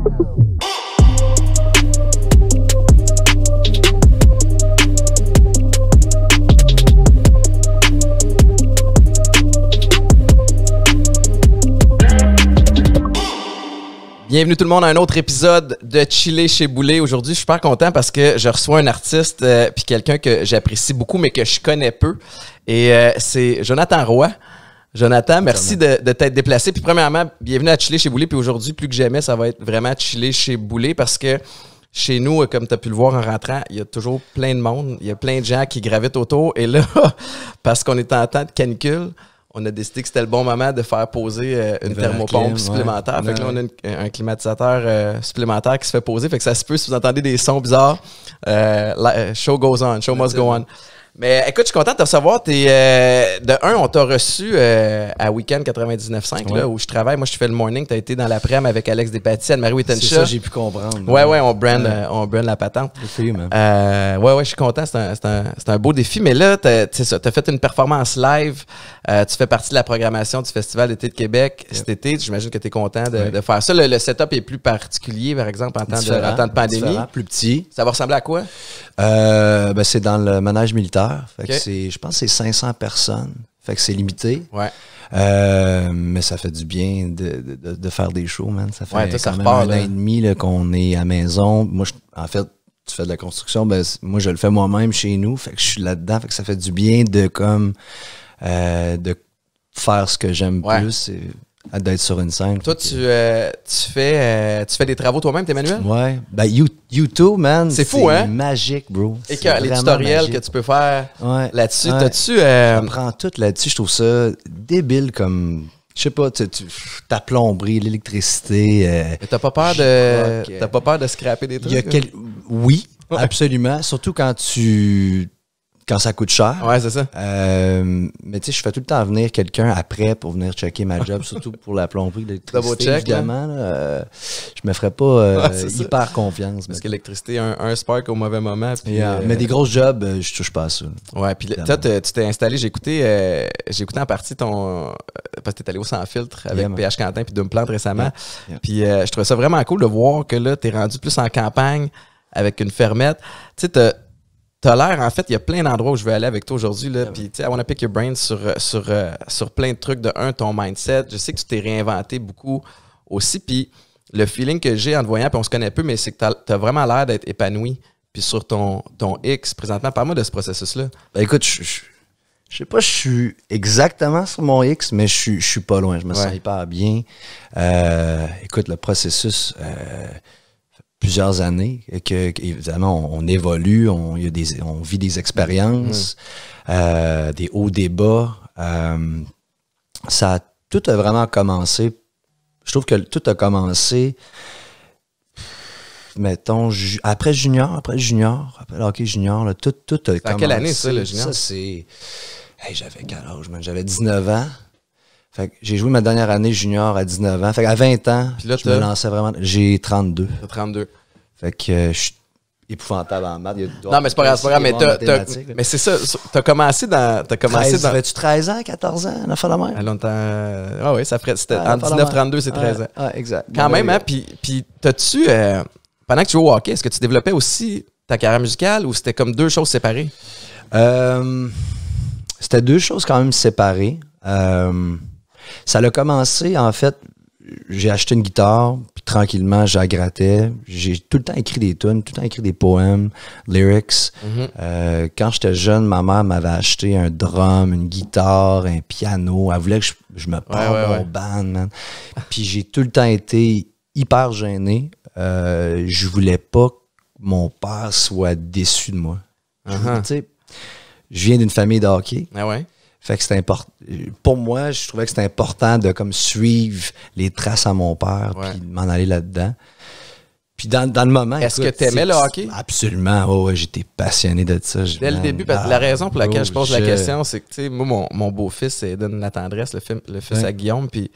Bienvenue tout le monde à un autre épisode de Chiller chez Boulay. Aujourd'hui, je suis super content parce que je reçois un artiste puis quelqu'un que j'apprécie beaucoup mais que je connais peu. Et c'est Jonathan Roy. Jonathan, merci de t'être déplacé. Puis premièrement, bienvenue à Chiller chez Boulay. Puis aujourd'hui, plus que jamais, ça va être vraiment Chiller chez Boulay parce que chez nous, comme tu as pu le voir en rentrant, il y a toujours plein de monde. Il y a plein de gens qui gravitent autour. Et là, parce qu'on est en temps de canicule, on a décidé que c'était le bon moment de faire poser une thermopompe supplémentaire. Fait que là, on a un climatisateur supplémentaire qui se fait poser. Fait que ça se peut, si vous entendez des sons bizarres, show goes on, show must go on. Mais écoute, je suis content de te recevoir. On t'a reçu à Week-end 99.5, là, où je travaille. Moi, je fais le morning. Tu as été dans l'après-midi avec Alex Despatie, Anne-Marie Wittenshaw. C'est ça, j'ai pu comprendre. Ouais, on brand la patente. Je suis content. C'est un beau défi. Mais là, c'est ça. Tu as fait une performance live. Tu fais partie de la programmation du Festival d'été de Québec cet été. J'imagine que tu es content de faire ça. Le setup est plus particulier, par exemple, en temps de pandémie. Plus petit. Ça va ressembler à quoi? C'est dans le manège militaire. Fait que je pense que c'est 500 personnes. Fait que c'est limité. Ouais. Mais ça fait du bien de faire des shows, man. Ça fait quand même un an et demi là, qu'on est à la maison. Moi, en fait, tu fais de la construction. Moi, je le fais moi-même chez nous. Fait que je suis là-dedans. Fait que ça fait du bien de faire ce que j'aime plus. D'être sur une scène. Toi, tu fais des travaux toi-même, Emmanuel? Ouais. YouTube, man. C'est fou, hein? C'est magique, bro. Et que les tutoriels que tu peux faire là-dessus, t'as-tu... J'apprends tout là-dessus. Je trouve ça débile comme... Je sais pas, ta plomberie, l'électricité... T'as pas peur de scraper des trucs? Oui, absolument. Surtout quand ça coûte cher. Ouais, c'est ça. Mais tu sais, je fais tout le temps venir quelqu'un après pour venir checker ma job, surtout pour la plomberie, l'électricité, évidemment. Je me ferais pas hyper confiance. Parce que l'électricité, un spark au mauvais moment. Puis, mais des grosses jobs, je touche pas à ça. Ouais, puis toi, tu t'es installé, j'ai écouté en partie parce que t'es allé au Sans Filtre avec PH Quentin puis Doom Plante récemment. Puis je trouvais ça vraiment cool de voir que là, t'es rendu plus en campagne avec une fermette. Tu sais, t'as l'air, en fait, il y a plein d'endroits où je veux aller avec toi aujourd'hui. Puis, tu sais, I wanna pick your brain sur plein de trucs. De ton mindset. Je sais que tu t'es réinventé beaucoup aussi. Puis, le feeling que j'ai en te voyant, puis on se connaît peu, mais c'est que t'as vraiment l'air d'être épanoui. Puis, sur ton X, présentement, parle-moi de ce processus-là. Écoute, je sais pas, je suis exactement sur mon X, mais je suis pas loin. Je me sens hyper bien. Écoute, le processus... plusieurs années que évidemment on évolue, on vit des expériences, des hauts, des bas. Tout a vraiment commencé. Je trouve que tout a commencé, mettons, après le hockey junior, tout a commencé. À quelle année ça, le junior? Ça, c'est... j'avais quel âge, man? J'avais 19 ans. Fait que j'ai joué ma dernière année junior à 19 ans. Fait qu'à 20 ans, là, je me lançais vraiment... J'ai 32. T'as 32. Fait que je suis épouvantable en maths. Non, mais c'est pas grave, mais c'est ça, t'as commencé dans... Avais-tu 13 ans, 14 ans, la fin de la mer? À longtemps... oui, ça ferait... C'était entre 19-32, c'est 13 ans. Ah, exact. Quand même, hein, puis t'as-tu... pendant que tu jouais au hockey, est-ce que tu développais aussi ta carrière musicale ou c'était comme deux choses séparées? C'était deux choses quand même séparées. Ça a commencé, en fait, j'ai acheté une guitare, puis tranquillement, je la grattais. J'ai tout le temps écrit des tunes, tout le temps écrit des poèmes, lyrics. Quand j'étais jeune, ma mère m'avait acheté un drum, une guitare, un piano. Elle voulait que je me parle mon band, man. Puis j'ai tout le temps été hyper gêné. Je voulais pas que mon père soit déçu de moi. Tu sais, je viens d'une famille de hockey. Ah ouais? Fait que c'était important. Pour moi, je trouvais que c'était important de comme suivre les traces à mon père puis de m'en aller là-dedans. Puis dans le moment... Est-ce que tu aimais le hockey? Absolument. Oh, ouais, j'étais passionné de ça. Dès le début, parce que la raison pour laquelle je pose la question, c'est que, tu sais, moi, mon beau-fils, donne la tendresse, le fils à Guillaume. Puis, tu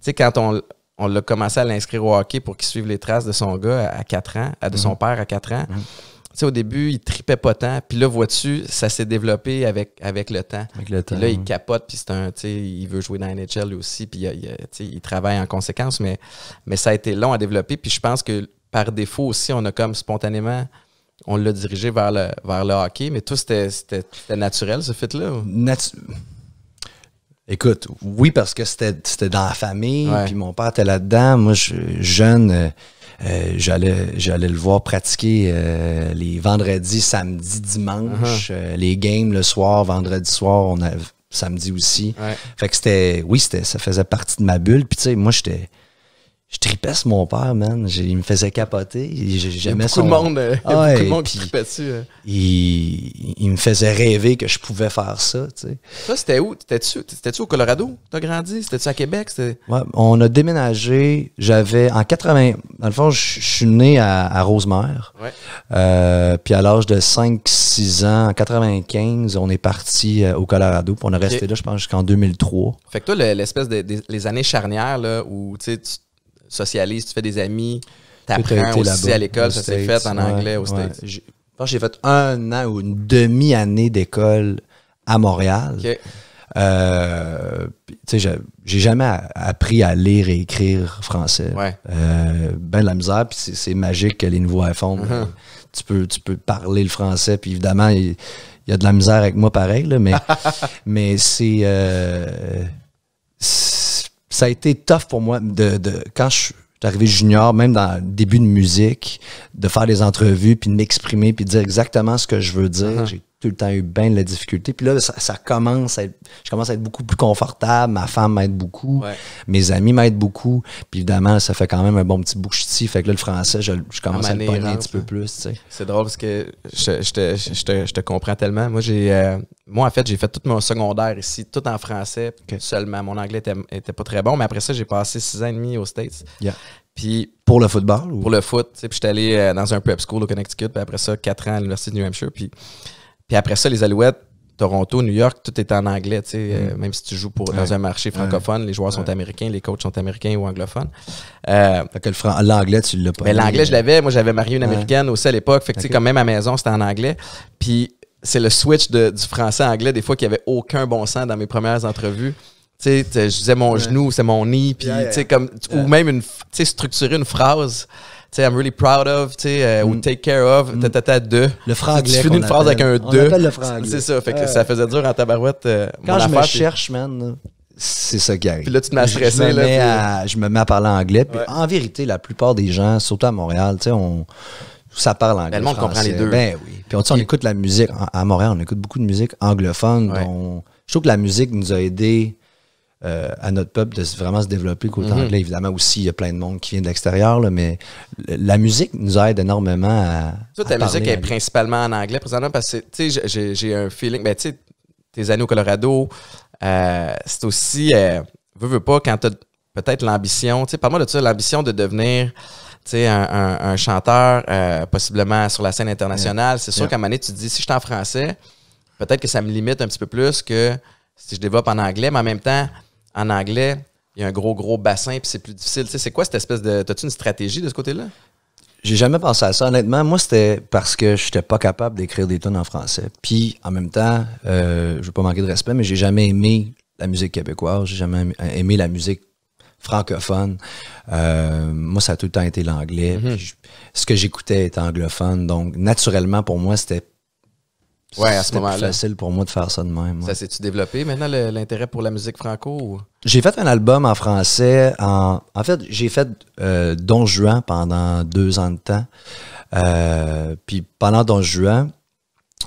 sais, quand on l'a commencé à l'inscrire au hockey pour qu'il suive les traces de son gars à 4 ans, de son père à 4 ans, sais, au début, il tripait pas tant. Puis là, vois-tu, ça s'est développé avec le temps. Avec le temps. Puis là, il capote, puis tu sais, il veut jouer dans la NHL lui aussi, puis tu sais, il travaille en conséquence, mais ça a été long à développer. Puis je pense que par défaut aussi, on a comme spontanément, on l'a dirigé vers le hockey, mais tout, c'était naturel, ce fit-là? Écoute, oui, parce que c'était dans la famille, Ouais. puis mon père était là-dedans. Moi, jeune, j'allais le voir pratiquer les vendredis, samedis, dimanche, les games le soir, vendredi soir, on a samedi aussi. Ouais. Fait que ça faisait partie de ma bulle. Puis tu sais, moi, je tripais sur mon père, man. Il me faisait capoter. J'aimais Beaucoup de monde, beaucoup de monde qui puis tripait dessus. Hein. il me faisait rêver que je pouvais faire ça, tu sais. Ça, c'était où? T'étais-tu au Colorado? T'as grandi? C'était-tu à Québec? Ouais, on a déménagé. En 80. Dans le fond, je suis né à Rosemère. Ouais. Puis à l'âge de 5-6 ans, en 95, on est parti au Colorado. Puis on est resté là, je pense, jusqu'en 2003. Fait que toi, l'espèce les années charnières là, où tu socialises, tu fais des amis, t'apprends aussi à l'école, ça s'est fait en anglais aux States. Je pense que j'ai fait 1 an ou une demi-année d'école à Montréal. OK. Tu sais, j'ai jamais appris à lire et écrire français. Ouais. Ben de la misère, puis c'est magique que les nouveaux iPhones, tu peux parler le français, puis évidemment, il y a de la misère avec moi pareil, là, mais ça a été tough pour moi quand je suis arrivé junior, même dans le début de musique, de faire des entrevues, puis de m'exprimer, puis de dire exactement ce que je veux dire. J'ai tout le temps eu bien de la difficulté. Puis là, ça commence à être... Je commence à être beaucoup plus confortable. Ma femme m'aide beaucoup. Ouais. Mes amis m'aident beaucoup. Puis évidemment, ça fait quand même un bon petit bout que je tire. Fait que là, le français, je commence à le pogner un petit peu plus. Tu sais. C'est drôle parce que je te comprends tellement. Moi, en fait, j'ai fait tout mon secondaire ici, tout en français seulement. Mon anglais était pas très bon. Mais après ça, j'ai passé 6 ans et demi aux States. Yeah. Puis pour le football? Ou? Pour le foot. Puis j'étais allé dans un prep school au Connecticut. Puis après ça, 4 ans à l'Université de New Hampshire. Puis après ça, les Alouettes, Toronto, New York, tout est en anglais. Même si tu joues dans un marché francophone, les joueurs sont américains, les coachs sont américains ou anglophones. Fait que l'anglais, tu l'as pas. Mais l'anglais, je l'avais. Moi, j'avais marié une américaine aussi à l'époque. Fait que quand même à la maison, c'était en anglais. Puis c'est le switch du français à anglais, des fois, qu'il n'y avait aucun bon sens dans mes premières entrevues. Je disais mon genou, c'est mon nez, puis ou même structurer une phrase. I'm really proud of, ou take care of, de. Le franglais. Tu finis une phrase avec un de. On appelle le franglais. C'est ça, fait que ça faisait dur en tabarouette. Quand je me cherche, man, c'est ça qui arrive. Puis là, tu te mets à stresser. Je me mets à parler anglais. Puis en vérité, la plupart des gens, surtout à Montréal, ça parle anglais. Le monde comprend les deux. Ben oui. Puis on écoute la musique. À Montréal, on écoute beaucoup de musique anglophone. Je trouve que la musique nous a aidés à notre peuple de vraiment se développer côté anglais. Évidemment aussi, il y a plein de monde qui vient de l'extérieur, là, mais la musique nous aide énormément à ta musique est principalement en anglais présentement parce que j'ai un feeling, ben tu sais, tes années au Colorado, c'est aussi, veux pas, quand t'as peut-être l'ambition, tu sais, parle-moi de ça, l'ambition de devenir un chanteur possiblement sur la scène internationale. C'est sûr qu'à un moment donné, tu te dis, si je suis en français, peut-être que ça me limite un petit peu plus que si je développe en anglais, mais en même temps, en anglais, il y a un gros bassin puis c'est plus difficile. Tu sais, c'est quoi cette espèce de... T'as-tu une stratégie de ce côté-là? J'ai jamais pensé à ça. Honnêtement, moi, c'était parce que je n'étais pas capable d'écrire des tunes en français. Puis, en même temps, je veux pas manquer de respect, mais j'ai jamais aimé la musique québécoise. J'ai jamais aimé la musique francophone. Moi, ça a tout le temps été l'anglais. Ce que j'écoutais était anglophone. Donc, naturellement, pour moi, c'était à ce moment-là. Plus facile pour moi de faire ça de même. Ça s'est-tu développé maintenant, l'intérêt pour la musique franco? Ou? J'ai fait un album en français. En fait, j'ai fait Don Juan pendant 2 ans de temps. Puis pendant Don Juan,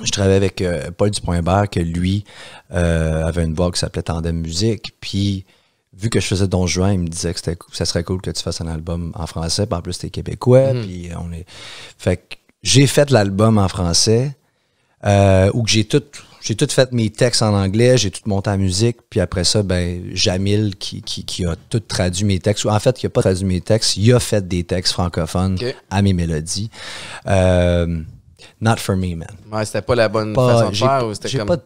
je travaillais avec Paul Dupoint-Hébert, que lui avait une voix qui s'appelait Tandem Musique. Puis vu que je faisais Don Juan, il me disait que ça serait cool que tu fasses un album en français. Puis en plus, t'es québécois. Puis Fait que j'ai fait l'album en français. Où j'ai tout fait mes textes en anglais, j'ai tout monté en musique, puis après ça, ben Jamil qui a tout traduit mes textes, ou en fait, qui a pas traduit mes textes, il a fait des textes francophones à mes mélodies. Not for me, man. Ouais, c'était pas la bonne façon de faire, ou c'était comme...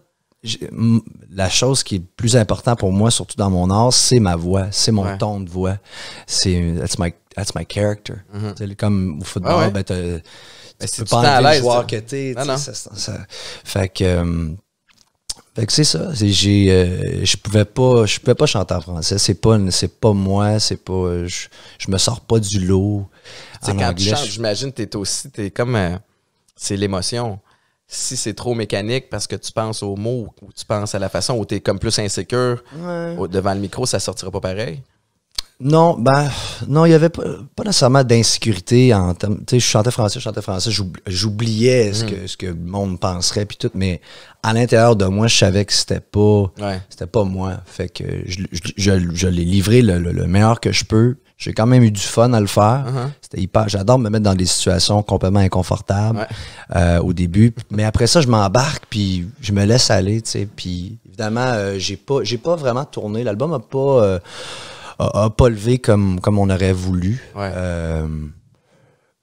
La chose qui est plus importante pour moi, surtout dans mon art, c'est ma voix, c'est mon ton de voix. That's that's my character. Tu sais, comme au football, Ah ouais. ben, tu c'est peux du pas temps à enlever le l'aise, joueur ça. que t'es. Non, non. Fait que c'est ça. Je pouvais pas chanter en français. C'est pas moi. C'est pas. Je me sors pas du lot. Tu sais, En quand anglais, tu chantes, j'imagine t'es comme c'est l'émotion. Si c'est trop mécanique parce que tu penses aux mots ou tu penses à la façon où t'es comme plus insécure devant le micro, ça sortira pas pareil. Non, il y avait pas nécessairement d'insécurité en termes. Tu sais, je chantais français, j'oubliais ce que le monde penserait puis tout, mais à l'intérieur de moi, je savais que c'était pas moi. Fait que je l'ai livré le meilleur que je peux. J'ai quand même eu du fun à le faire. C'était j'adore me mettre dans des situations complètement inconfortables au début, mais après ça, je m'embarque puis je me laisse aller, tu sais. Puis évidemment, j'ai pas vraiment tourné. L'album a pas levé comme on aurait voulu. Ouais.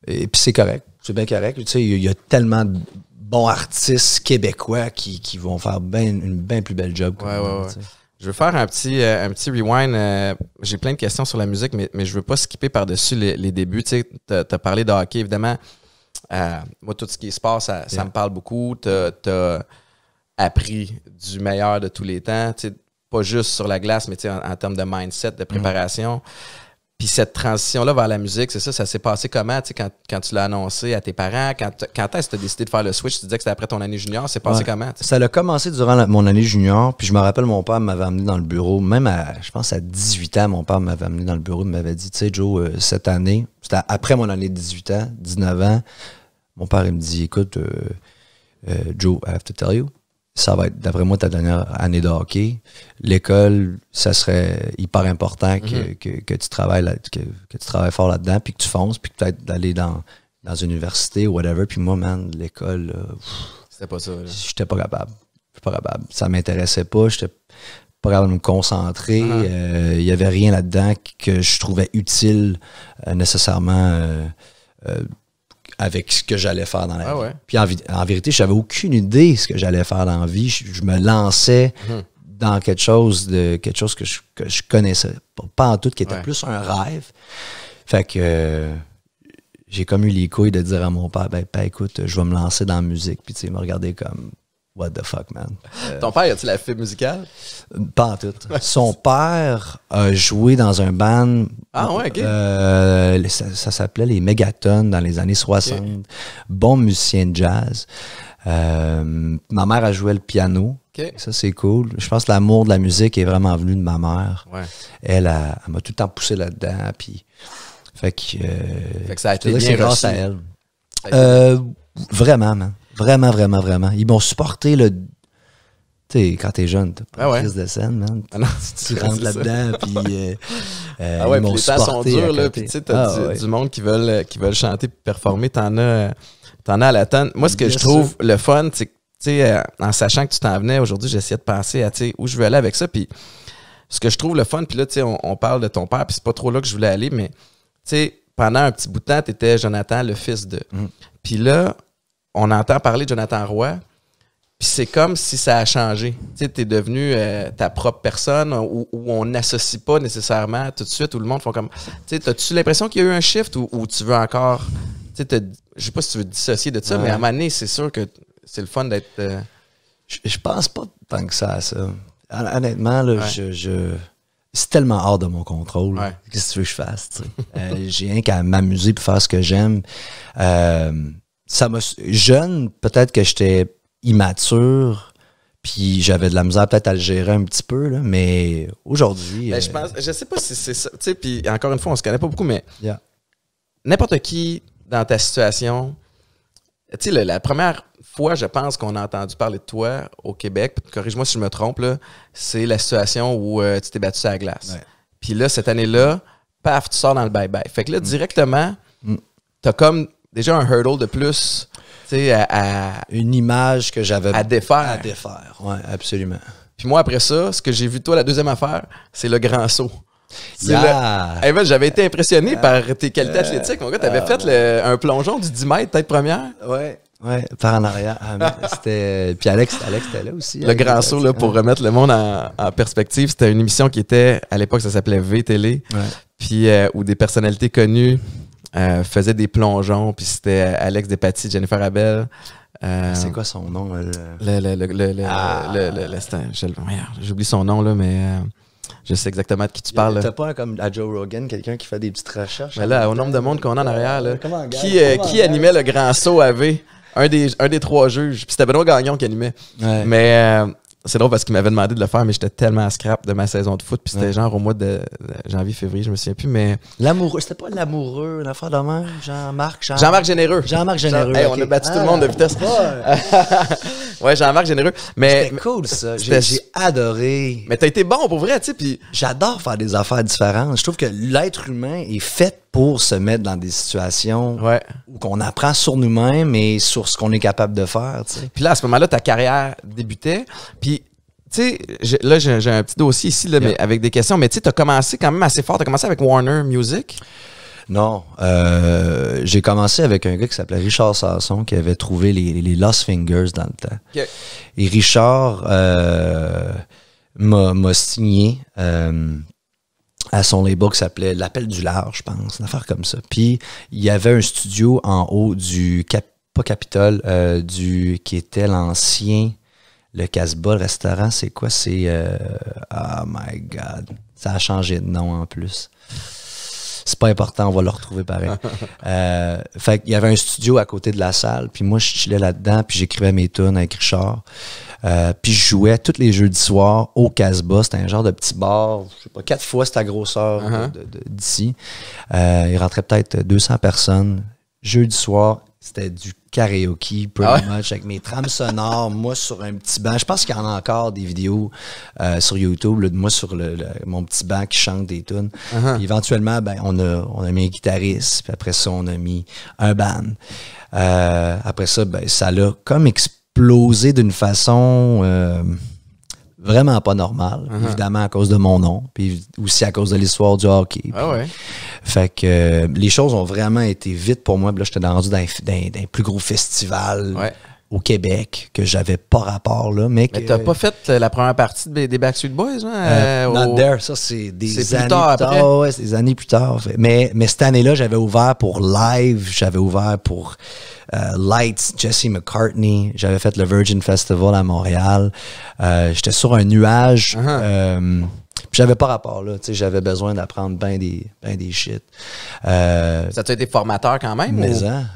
Et puis c'est correct. C'est bien correct. Tu sais, il y a tellement de bons artistes québécois qui vont faire une bien plus belle job. Ouais. Je veux faire un petit rewind. J'ai plein de questions sur la musique, mais je veux pas skipper par-dessus les débuts. Tu sais, t'as parlé de hockey, évidemment. Moi, tout ce qui est sport, ça me parle beaucoup. T'as appris du meilleur de tous les temps. Tu sais, pas juste sur la glace, mais en termes de mindset, de préparation. Puis cette transition-là vers la musique, c'est ça s'est passé comment, tu sais, quand tu l'as annoncé à tes parents? Quand est-ce que tu as décidé de faire le switch? Tu disais que c'était après ton année junior, c'est passé comment? T'sais? Ça a commencé durant mon année junior, puis je me rappelle, mon père m'avait amené dans le bureau, même je pense à 18 ans, mon père m'avait amené dans le bureau, il m'avait dit, tu sais, Joe, cette année, c'était après mon année de 18 ans, 19 ans, mon père, il me dit, écoute, Joe, I have to tell you, ça va être, d'après moi, ta dernière année de hockey. L'école, ça serait hyper important que tu travailles que tu travailles fort là-dedans, puis que tu fonces, puis peut-être d'aller dans une université ou whatever. Puis moi, man, l'école, c'était pas ça. J'étais pas capable. Ça m'intéressait pas. J'étais pas capable de me concentrer. Il y avait rien là-dedans que je trouvais utile nécessairement avec ce que j'allais faire dans la vie. Puis en vérité, je n'avais aucune idée de ce que j'allais faire dans la vie. Je me lançais dans quelque chose que je connaissais pas en tout, qui était plus un rêve. Fait que j'ai comme eu les couilles de dire à mon père, ben écoute, je vais me lancer dans la musique. Puis tu sais, il m'a regardé comme what the fuck, man. Ton père, a-t-il la fibre musicale? Pas en tout. Son père a joué dans un band. Ah ouais, OK. Ça s'appelait les Megatones dans les années 60. Okay. Bon musicien de jazz. Ma mère a joué le piano. Okay. Ça, c'est cool. Je pense que l'amour de la musique est vraiment venu de ma mère. Ouais. Elle m'a tout le temps poussé là-dedans. Puis, fait que ça a été bien grâce à elle. Vraiment, man. Vraiment, vraiment, vraiment. Ils m'ont supporté le. Tu sais, quand t'es jeune, t'as pas de crise de scène, man. Tu rentres là-dedans, puis ils m'ont supporté. Les temps sont durs, là, puis tu sais, t'as du monde qui veulent chanter et performer. T'en as à la tonne. Moi, ce que je trouve le fun, c'est que, tu sais, en sachant que tu t'en venais, aujourd'hui, j'essayais de penser à, tu sais, où je veux aller avec ça, puis ce que je trouve le fun, puis là, tu sais, on parle de ton père, puis c'est pas trop là que je voulais aller, mais, tu sais, pendant un petit bout de temps, t'étais Jonathan, le fils de. Puis là, on entend parler de Jonathan Roy, puis c'est comme si ça a changé. Tu sais, t'es devenu ta propre personne où on n'associe pas nécessairement tout de suite, où le monde font comme... Tu sais, as-tu l'impression qu'il y a eu un shift ou tu veux encore... Tu sais, je sais pas si tu veux te dissocier de ça, mais à un moment donné, c'est sûr que c'est le fun d'être... Je pense pas tant que ça à ça. Honnêtement, là, c'est tellement hors de mon contrôle. Qu'est-ce que tu veux que je fasse? J'ai rien qu'à m'amuser et faire ce que j'aime. Jeune, peut-être que j'étais immature, puis j'avais de la misère peut-être à le gérer un petit peu, là, mais aujourd'hui... je sais pas si c'est ça, tu sais, puis encore une fois, on se connaît pas beaucoup, mais n'importe qui dans ta situation, tu sais, la première fois, je pense qu'on a entendu parler de toi au Québec, corrige-moi si je me trompe, là, c'est la situation où tu t'es battu sur la glace. Puis là, cette année-là, paf, tu sors dans le bye-bye. Fait que là, directement, t'as comme... déjà un hurdle de plus, tu sais, une image que j'avais à défaire. À défaire, oui, absolument. Puis moi, après ça, ce que j'ai vu de toi, la deuxième affaire, c'est le grand saut. J'avais été impressionné par tes qualités athlétiques. Mon gars, t'avais fait un plongeon du 10 mètres, tête première. Oui, par en arrière. Puis Alex était là aussi. Le grand saut, là, pour remettre le monde en perspective, c'était une émission qui était, à l'époque, ça s'appelait V-Télé. puis où des personnalités connues faisaient des plongeons, puis c'était Alex Despatie, Jennifer Abel. C'est quoi son nom? J'oublie son nom, là, mais je sais exactement de qui tu parles. T'as pas comme à Joe Rogan, quelqu'un qui fait des petites recherches? Mais là, au nombre de monde qu'on a en arrière, là, Comment, qui animait le grand saut AV? Un des 3 juges. Puis c'était Benoît Gagnon qui animait. Ouais. Mais c'est drôle parce qu'il m'avait demandé de le faire, mais j'étais tellement à scrap de ma saison de foot. Puis c'était genre au mois de janvier, février, je me souviens plus. Mais L'amoureux, c'était pas l'amoureux, une affaire de même? Jean-Marc Généreux. Jean-Marc Généreux. Hey, ok. on a battu tout le monde de vitesse. Ouais. Ouais, Jean-Marc Généreux. Mais C'était cool, ça. c'était- J'ai adoré. mais t'as été bon pour vrai, tu sais. Puis J'adore faire des affaires différentes. Je trouve que l'être humain est fait pour se mettre dans des situations ouais. où qu'on apprend sur nous-mêmes et sur ce qu'on est capable de faire, tu sais. Puis là, à ce moment-là, ta carrière débutait. Puis, tu sais, j'ai un petit dossier ici là, Yeah. mais avec des questions. Mais tu sais, t'as commencé quand même assez fort. T'as commencé avec Warner Music. Non, j'ai commencé avec un gars qui s'appelait Richard Sasson qui avait trouvé les Lost Fingers dans le temps. OK. Et Richard m'a signé à son label qui s'appelait L'Appel du Large, je pense, une affaire comme ça. Puis il y avait un studio en haut du pas Capitole, qui était l'ancien le Casbah, le restaurant, c'est quoi? C'est oh my God. Ça a changé de nom en plus. C'est pas important, on va le retrouver pareil. Fait qu'il y avait un studio à côté de la salle, puis moi je chillais là-dedans, puis j'écrivais mes tunes avec Richard. Puis je jouais tous les jeudis soirs au Casbah. C'était un genre de petit bar, je sais pas, 4 fois c'était la grosseur d'ici. Il rentrait peut-être 200 personnes. Jeudi soir, c'était du karaoke, pretty much, avec mes trames sonores, moi sur un petit banc. Je pense qu'il y en a encore des vidéos sur YouTube, là, de moi sur mon petit banc qui chante des tunes. Puis éventuellement, ben, on a mis un guitariste, puis après ça, on a mis un band. Après ça, ben, ça l'a comme explosé d'une façon vraiment pas normale, évidemment à cause de mon nom, puis aussi à cause de l'histoire du hockey. Ah ouais. Fait que les choses ont vraiment été vite pour moi. Puis là, j'étais rendu dans un plus gros festival au Québec que j'avais pas rapport là. Mais t'as pas fait la première partie des Backstreet Boys, hein? Not There, ça c'est des années plus tard après. Ouais, c'est des années plus tard. Mais cette année-là, j'avais ouvert pour Live, j'avais ouvert pour Lights, Jesse McCartney, j'avais fait le Virgin Festival à Montréal. J'étais sur un nuage. Puis j'avais pas rapport là, tu sais, j'avais besoin d'apprendre ben des shit. Ça t'a été formateur quand même?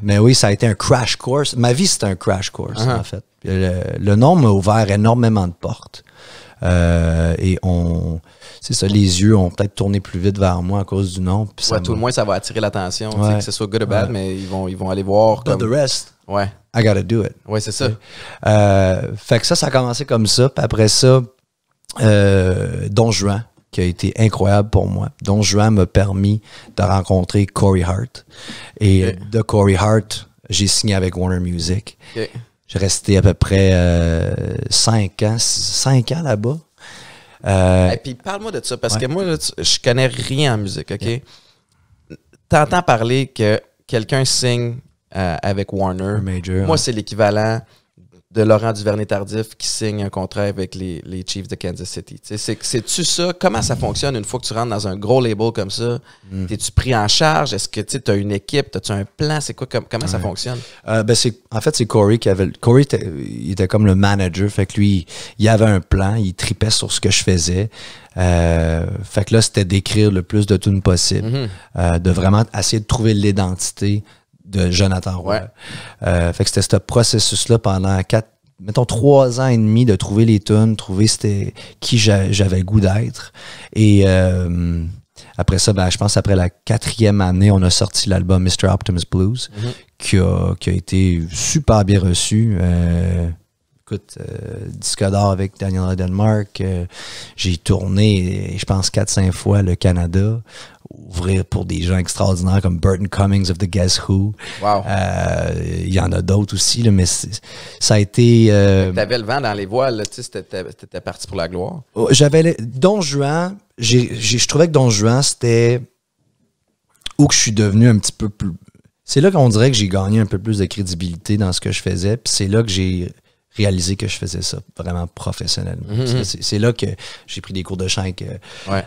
Mais oui, ça a été un crash course. Ma vie, c'était un crash course, en fait. Le nom m'a ouvert énormément de portes. Et c'est ça, les yeux ont peut-être tourné plus vite vers moi à cause du nom. Puis ça tout le moins, ça va attirer l'attention, tu sais, que ce soit good or bad, mais ils vont aller voir But comme... the rest, Ouais. I gotta do it. Ouais, c'est ça. Fait que ça a commencé comme ça. Puis après ça, Don Juan, qui a été incroyable pour moi. Don Juan m'a permis de rencontrer Corey Hart. Et de Corey Hart, j'ai signé avec Warner Music. Okay. J'ai resté à peu près 5 ans là-bas. Et puis parle-moi de ça, parce que moi, là, je connais rien en musique, OK? T'entends parler que quelqu'un signe avec Warner. Major, moi, c'est l'équivalent de Laurent Duvernay-Tardif qui signe un contrat avec les Chiefs de Kansas City. C'est-tu ça? Comment ça fonctionne une fois que tu rentres dans un gros label comme ça? T'es-tu pris en charge? Est-ce que tu as une équipe? As-tu un plan? C'est quoi? Comment ça fonctionne? En fait, c'est Corey qui avait... Corey, il était comme le manager. Fait que lui, il avait un plan. Il tripait sur ce que je faisais. Fait que là, c'était d'écrire le plus de tunes possible. De vraiment essayer de trouver l'identité de Jonathan Roy. Fait que c'était ce processus-là pendant 3 ans et demi de trouver les tunes, trouver c'était qui j'avais le goût d'être. Et après ça, je pense après la 4e année, on a sorti l'album Mr. Optimus Blues, qui a été super bien reçu. Écoute, disque d'or avec Daniel Denmark. J'ai tourné, je pense, 4-5 fois le Canada, ouvrir pour des gens extraordinaires comme Burton Cummings of the Guess Who. Wow. Il y en a d'autres aussi, là, mais ça a été... T'avais le vent dans les voiles, tu sais, t'étais parti pour la gloire. J'avais... Don Juan, je trouvais que Don Juan, c'était où que je suis devenu un petit peu plus... C'est là qu'on dirait que j'ai gagné un peu plus de crédibilité dans ce que je faisais, puis c'est là que j'ai réalisé que je faisais ça vraiment professionnellement. C'est là que j'ai pris des cours de chant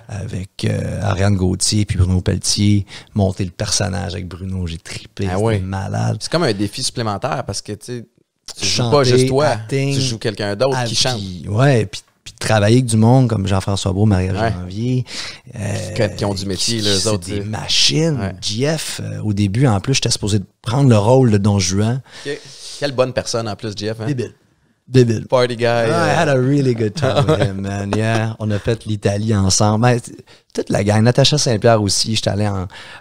avec Ariane Gauthier puis Bruno Pelletier, monter le personnage avec Bruno, j'ai trippé, c'était malade. C'est comme un défi supplémentaire parce que tu joues pas juste toi, acting, tu joues quelqu'un d'autre qui chante. Puis travailler avec du monde comme Jean-François Brault, Marie-Ève Janvier. Qui ont du métier, les autres. Des machines. JF, au début, en plus, j'étais supposé prendre le rôle de Don Juan. Quelle bonne personne, en plus, JF. Hein? Débile. Party guy. I had a really good time with him, man. Yeah, on a fait l'Italie ensemble. Ben, toute la gang. Natacha Saint-Pierre aussi, j'étais allé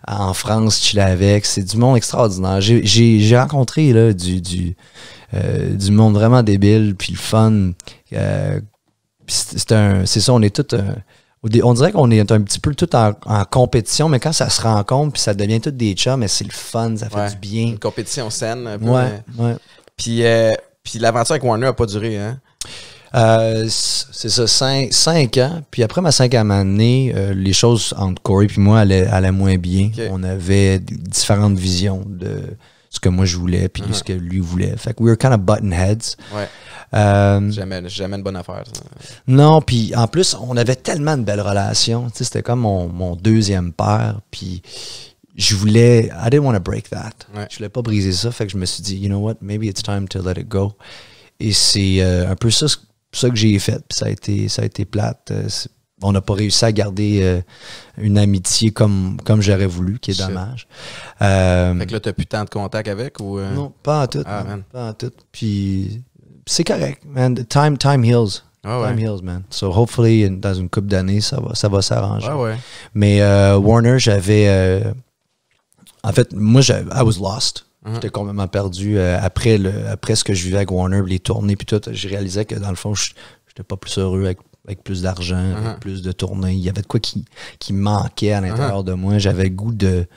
en France, chiller avec. C'est du monde extraordinaire. J'ai rencontré là, du monde vraiment débile, puis le fun. C'est ça, on est tous... on dirait qu'on est un petit peu tout en compétition, mais quand ça se rencontre, puis ça devient tous des chums, mais c'est le fun, ça fait du bien. Une compétition saine, un peu. Ouais. Puis l'aventure avec Warner n'a pas duré, hein? C'est ça, 5 ans. Puis après ma 5e année, les choses entre Corey et moi allaient moins bien. Okay. On avait différentes visions de ce que moi je voulais puis ce que lui voulait. Fait que we were kind of button heads. Ouais. Jamais une bonne affaire, ça. Non, puis en plus, on avait tellement de belles relations. Tu sais, c'était comme mon deuxième père. Puis je voulais... I didn't want to break that. Ouais. Je voulais pas briser ça. Fait que je me suis dit, you know what, maybe it's time to let it go. Et c'est un peu ça que j'ai fait. Puis ça a été plate. On n'a pas réussi à garder une amitié comme j'aurais voulu, qui est dommage. Fait que là, t'as plus tant de contact avec? Ou Non, pas en tout. Pas en tout. Puis c'est correct, man. Time heals. Time heals, man. So hopefully, dans une couple d'années, ça va s'arranger. Ouais. Mais Warner, j'avais... en fait, moi, I was lost. J'étais complètement perdu. Après ce que je vivais avec Warner, les tournées puis tout, j'ai réalisé que dans le fond, j'étais pas plus heureux avec plus d'argent, avec plus de tournées. Il y avait de quoi qui me manquait à l'intérieur de moi. J'avais le goût de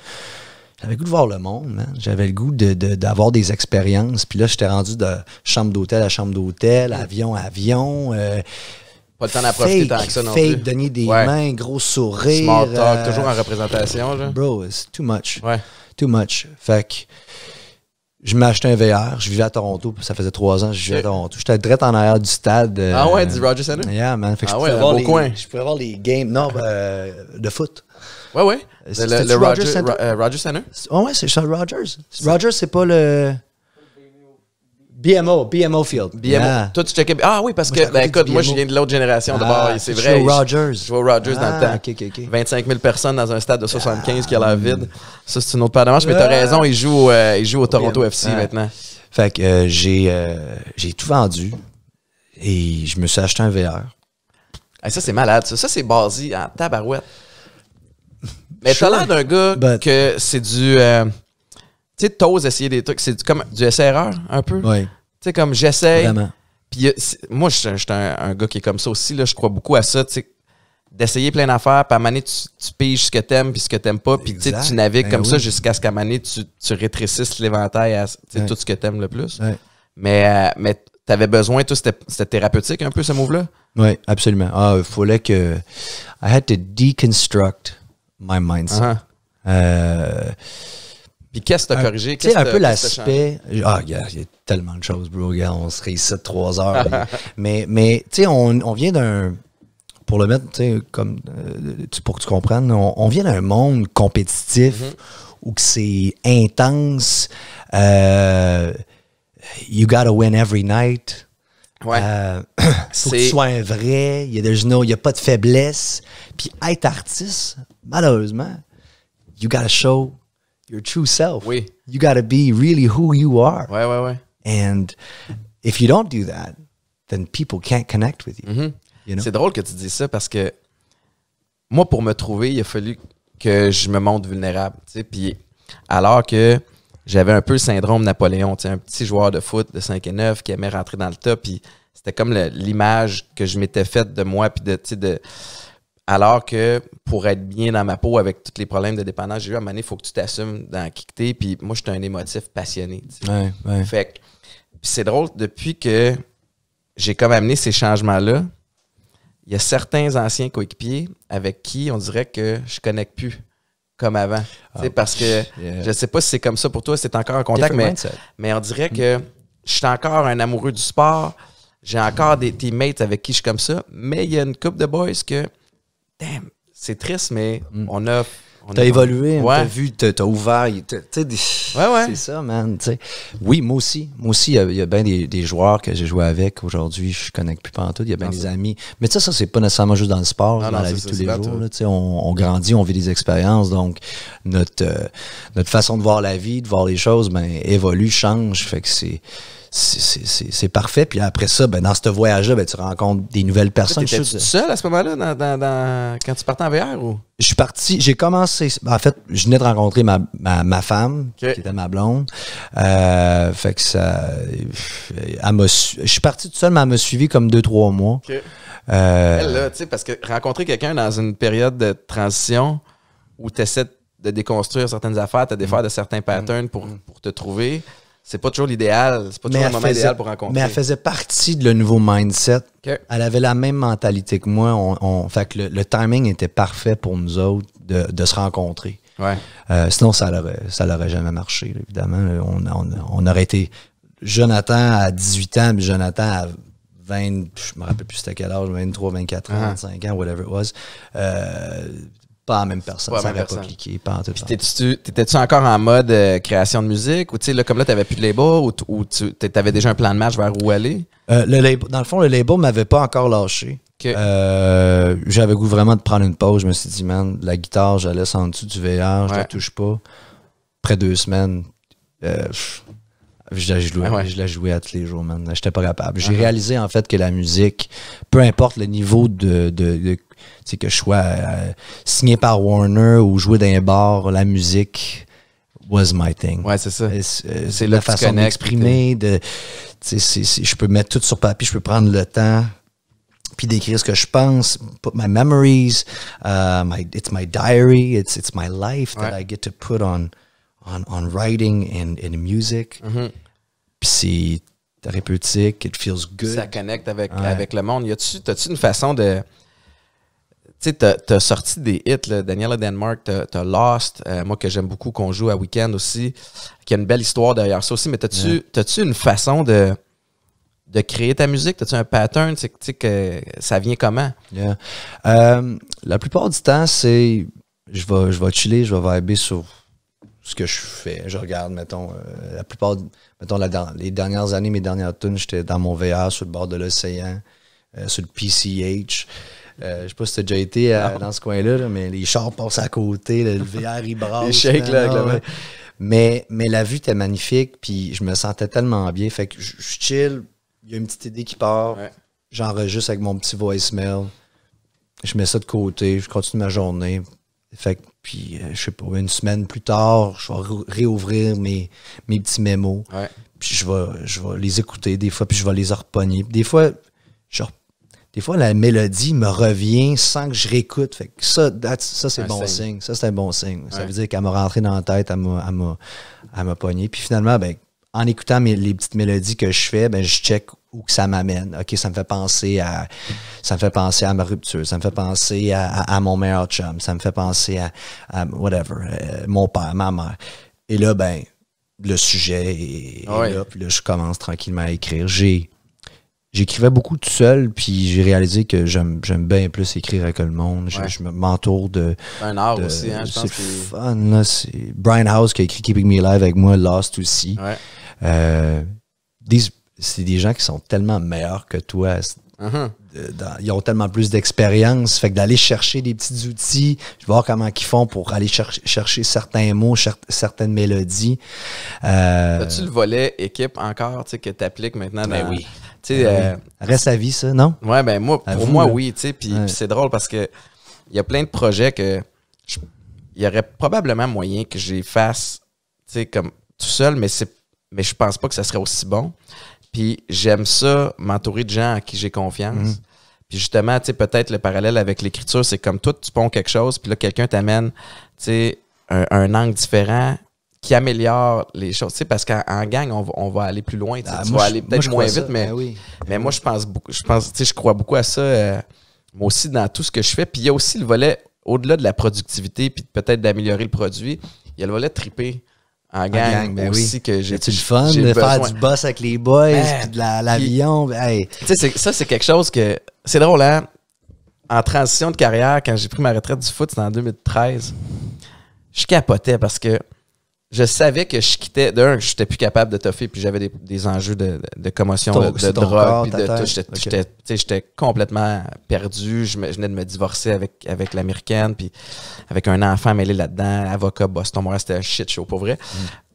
voir le monde, man. J'avais le goût d'avoir des expériences. Puis là, j'étais rendu de chambre d'hôtel à chambre d'hôtel, avion à avion. Pas le temps d'en profiter tant que ça non plus. Fake, donner des mains, gros sourire. Small talk, toujours en représentation. Là. Bro, it's too much. Ouais. Too much. Fait que je m'ai acheté un VR. Je vivais à Toronto. Ça faisait 3 ans que je vivais à Toronto. J'étais direct en arrière du stade. Du Rogers Center? Yeah, man. Fait que je pouvais voir les games. Non, de foot. Ouais. Le Rogers Center? Rogers Center? Ouais, c'est ça, Rogers. Rogers, c'est pas le... BMO Field. BMO. Yeah. Toi, tu checkais... Ah oui, parce que, écoute, moi, je viens de l'autre génération d'abord. C'est vrai. Je joue au Rogers. Je joue au Rogers dans le temps. Okay. 25 000 personnes dans un stade de 75 qui a l'air vide. Ça, c'est une autre paire de manches. Mais t'as raison, il joue au Toronto FC maintenant. Fait que j'ai tout vendu et je me suis acheté un VR. Ça, c'est malade. Ça, c'est basé en tabarouette. Mais t'as l'air d'un gars que c'est du... tu sais, t'oses essayer des trucs. C'est comme du essai-erreur, un peu. Oui. Tu sais, comme j'essaye. Vraiment. Puis moi, je suis un gars qui est comme ça aussi. Là, je crois beaucoup à ça, tu sais, d'essayer plein d'affaires. Puis à un moment donné, tu piges ce que t'aimes puis ce que t'aimes pas. Puis tu navigues comme ça jusqu'à ce qu'à un moment donné, tu rétrécisses l'éventail à tout ce que t'aimes le plus. Ouais. Mais t'avais besoin, toi, c'était thérapeutique un peu, ce move-là? Oui, absolument. Il fallait que... I had to deconstruct my mindset. Puis qu'est-ce que tu as corrigé? Tu sais, un peu l'aspect... il y a tellement de choses, bro. Regarde, on serait ici 3 heures. mais tu sais, on vient d'un... Pour le mettre, tu sais, comme... pour que tu comprennes, on vient d'un monde compétitif où c'est intense. You gotta win every night. Ouais. Faut que tu sois un vrai. Il y a pas de faiblesse. Puis être artiste, malheureusement, you gotta show... your true self. Oui. You got to be really who you are. Ouais. And if you don't do that, then people can't connect with you. You know? C'est drôle que tu dises ça parce que moi, pour me trouver, il a fallu que je me montre vulnérable. Puis alors que j'avais un peu le syndrome Napoléon, un petit joueur de foot de 5 et 9 qui aimait rentrer dans le top. Puis c'était comme l'image que je m'étais faite de moi. Puis alors que pour être bien dans ma peau avec tous les problèmes de dépendance, j'ai eu à un moment donné, il faut que tu t'assumes dans qui que t'es. Puis moi, je suis un émotif passionné. Ouais. Fait que c'est drôle, depuis que j'ai comme amené ces changements-là, il y a certains anciens coéquipiers avec qui on dirait que je connecte plus comme avant. Parce que je sais pas si c'est comme ça pour toi, c'est encore en contact, mais on dirait que je suis encore un amoureux du sport. J'ai encore des teammates avec qui je suis comme ça. Mais il y a une couple de boys que, damn, c'est triste, mais on a... T'as évolué, ouais. T'as vu, t'as ouvert. Ouais. C'est ça, man. T'sais. Oui, moi aussi. Il y a bien des joueurs que j'ai joué avec. Aujourd'hui, je connecte plus pantoute. Il y a bien des amis. Mais ça, c'est pas nécessairement juste dans le sport, dans la vie de tous les jours. Là, on grandit, on vit des expériences. Donc, notre façon de voir la vie, de voir les choses, ben, évolue, change. Fait que c'est parfait. Puis après ça, ben, dans ce voyage-là, ben, tu rencontres des nouvelles personnes. Tu étais seul à ce moment-là quand tu partais en VR ou? Je suis parti, j'ai commencé. En fait, je venais de rencontrer ma femme, qui était ma blonde. Fait que ça. Je suis parti tout seul, mais elle m'a suivi comme 2-3 mois. Okay. Elle, là, tu sais, parce que rencontrer quelqu'un dans une période de transition où tu essaies de déconstruire certaines affaires, te défaire de certains patterns pour te trouver. C'est pas toujours l'idéal. C'est pas toujours le moment idéal pour rencontrer. Mais elle faisait partie de le nouveau mindset. Okay. Elle avait la même mentalité que moi. Fait que le timing était parfait pour nous autres de se rencontrer. Ouais. Sinon, ça l'aurait jamais marché, là, évidemment. On aurait été Jonathan à 18 ans, puis Jonathan à 20, je me rappelle plus c'était quel âge, 23, 24, 35 ans, whatever it was. Pas la même personne, ça n'aurait pas cliqué. Puis t'étais-tu encore en mode création de musique? Ou tu sais, là, comme là, t'avais plus de label ou t'avais déjà un plan de match vers où aller? Dans le fond, le label m'avait pas encore lâché. Okay. J'avais goût vraiment de prendre une pause. Je me suis dit, man, la guitare, je la laisse en dessous du VR, je la touche pas. Après 2 semaines, je la jouais à tous les jours, man. J'étais pas capable. J'ai réalisé, en fait, que la musique, peu importe le niveau tu sais, que je sois signé par Warner ou jouer dans un bar, la musique was my thing. Ouais, c'est ça. C'est la façon d'exprimer, je peux mettre tout sur papier, je peux prendre le temps puis d'écrire ce que je pense, put my memories, it's my diary, it's my life that I get to put on writing and music. Puis c'est thérapeutique, it feels good. Ça connecte avec le monde. T'as-tu une façon de... Tu sais, t'as sorti des hits, là, Daniela Denmark, t'as Lost, moi que j'aime beaucoup, qu'on joue à Weekend aussi, qui a une belle histoire derrière ça aussi, mais t'as-tu une façon de créer ta musique? T'as-tu un pattern? Tu sais que ça vient comment? Yeah. La plupart du temps, c'est je vais chiller, je vais vibrer sur ce que je fais. Je regarde, mettons, la plupart, mettons, les dernières années, mes dernières tunes, j'étais dans mon VR sur le bord de l'océan, sur le PCH. Je sais pas si t'as déjà été dans ce coin-là, là, mais les chars passent à côté, le VR il brasse. Les shakes là, avec la main. Mais la vue était magnifique, puis je me sentais tellement bien. Fait que je chill, il y a une petite idée qui part, j'enregistre avec mon petit voicemail, je mets ça de côté, je continue ma journée. Fait que, puis, je sais pas, une semaine plus tard, je vais réouvrir mes petits mémos. Ouais. Puis je vais les écouter des fois, puis je vais les repogner. Des fois, la mélodie me revient sans que je réécoute. Fait que ça c'est bon signe. Ça, c'est un bon signe. Ça veut dire qu'elle m'a rentré dans la tête, elle m'a pogné. Puis finalement, ben, en écoutant les petites mélodies que je fais, ben, je check où que ça m'amène. OK, ça me fait penser à ma rupture, ça me fait penser à mon meilleur chum, ça me fait penser à whatever, mon père, ma mère. Et là, ben, le sujet est là, puis là, je commence tranquillement à écrire. J'écrivais beaucoup tout seul, puis j'ai réalisé que j'aime bien plus écrire que le monde. Je m'entoure de... C'est un art aussi, hein, je pense. C'est fun, là. C'est Brian House qui a écrit Keeping Me Alive avec moi, Lost aussi. Ouais. C'est des gens qui sont tellement meilleurs que toi. Ils ont tellement plus d'expérience. Fait que d'aller chercher des petits outils, je vais voir comment ils font pour aller chercher certains mots, certaines mélodies. As-tu le volet équipe encore, tu sais, que tu appliques maintenant? Ben oui. Reste à vie, ça, non? Ouais, ben moi, pour moi, oui, tu sais, puis c'est drôle parce que il y a plein de projets que il y aurait probablement moyen que j'y fasse, tu sais, comme tout seul, mais je pense pas que ça serait aussi bon. Puis j'aime ça, m'entourer de gens à qui j'ai confiance. Puis justement, tu sais, peut-être le parallèle avec l'écriture, c'est comme toi, tu ponds quelque chose, puis là, quelqu'un t'amène, tu sais, un angle différent qui améliore les choses. Tu sais, parce qu'en gang, on va aller plus loin. Tu vas aller peut-être moins vite, mais moi, je pense beaucoup, tu sais, je crois beaucoup à ça, moi aussi, dans tout ce que je fais. Puis il y a aussi le volet, au-delà de la productivité, puis peut-être d'améliorer le produit, il y a le volet triper en gang ben aussi oui. que j'ai. C'est-tu le fun j'ai de faire besoin. du boss avec les boys, Man, puis de l'avion? Hey. Tu sais, ça, c'est quelque chose que. C'est drôle, hein? En transition de carrière, quand j'ai pris ma retraite du foot, c'était en 2013, je capotais parce que je savais que je quittais. D'un, je n'étais plus capable de toffer, puis j'avais des enjeux de commotion, de ton drogue, corps, puis ta de tête. tout. Ok. J'étais complètement perdu. Je venais de me divorcer avec l'américaine, puis avec un enfant mêlé là-dedans, avocat, Boston, Montréal, c'était un shit show, pour vrai.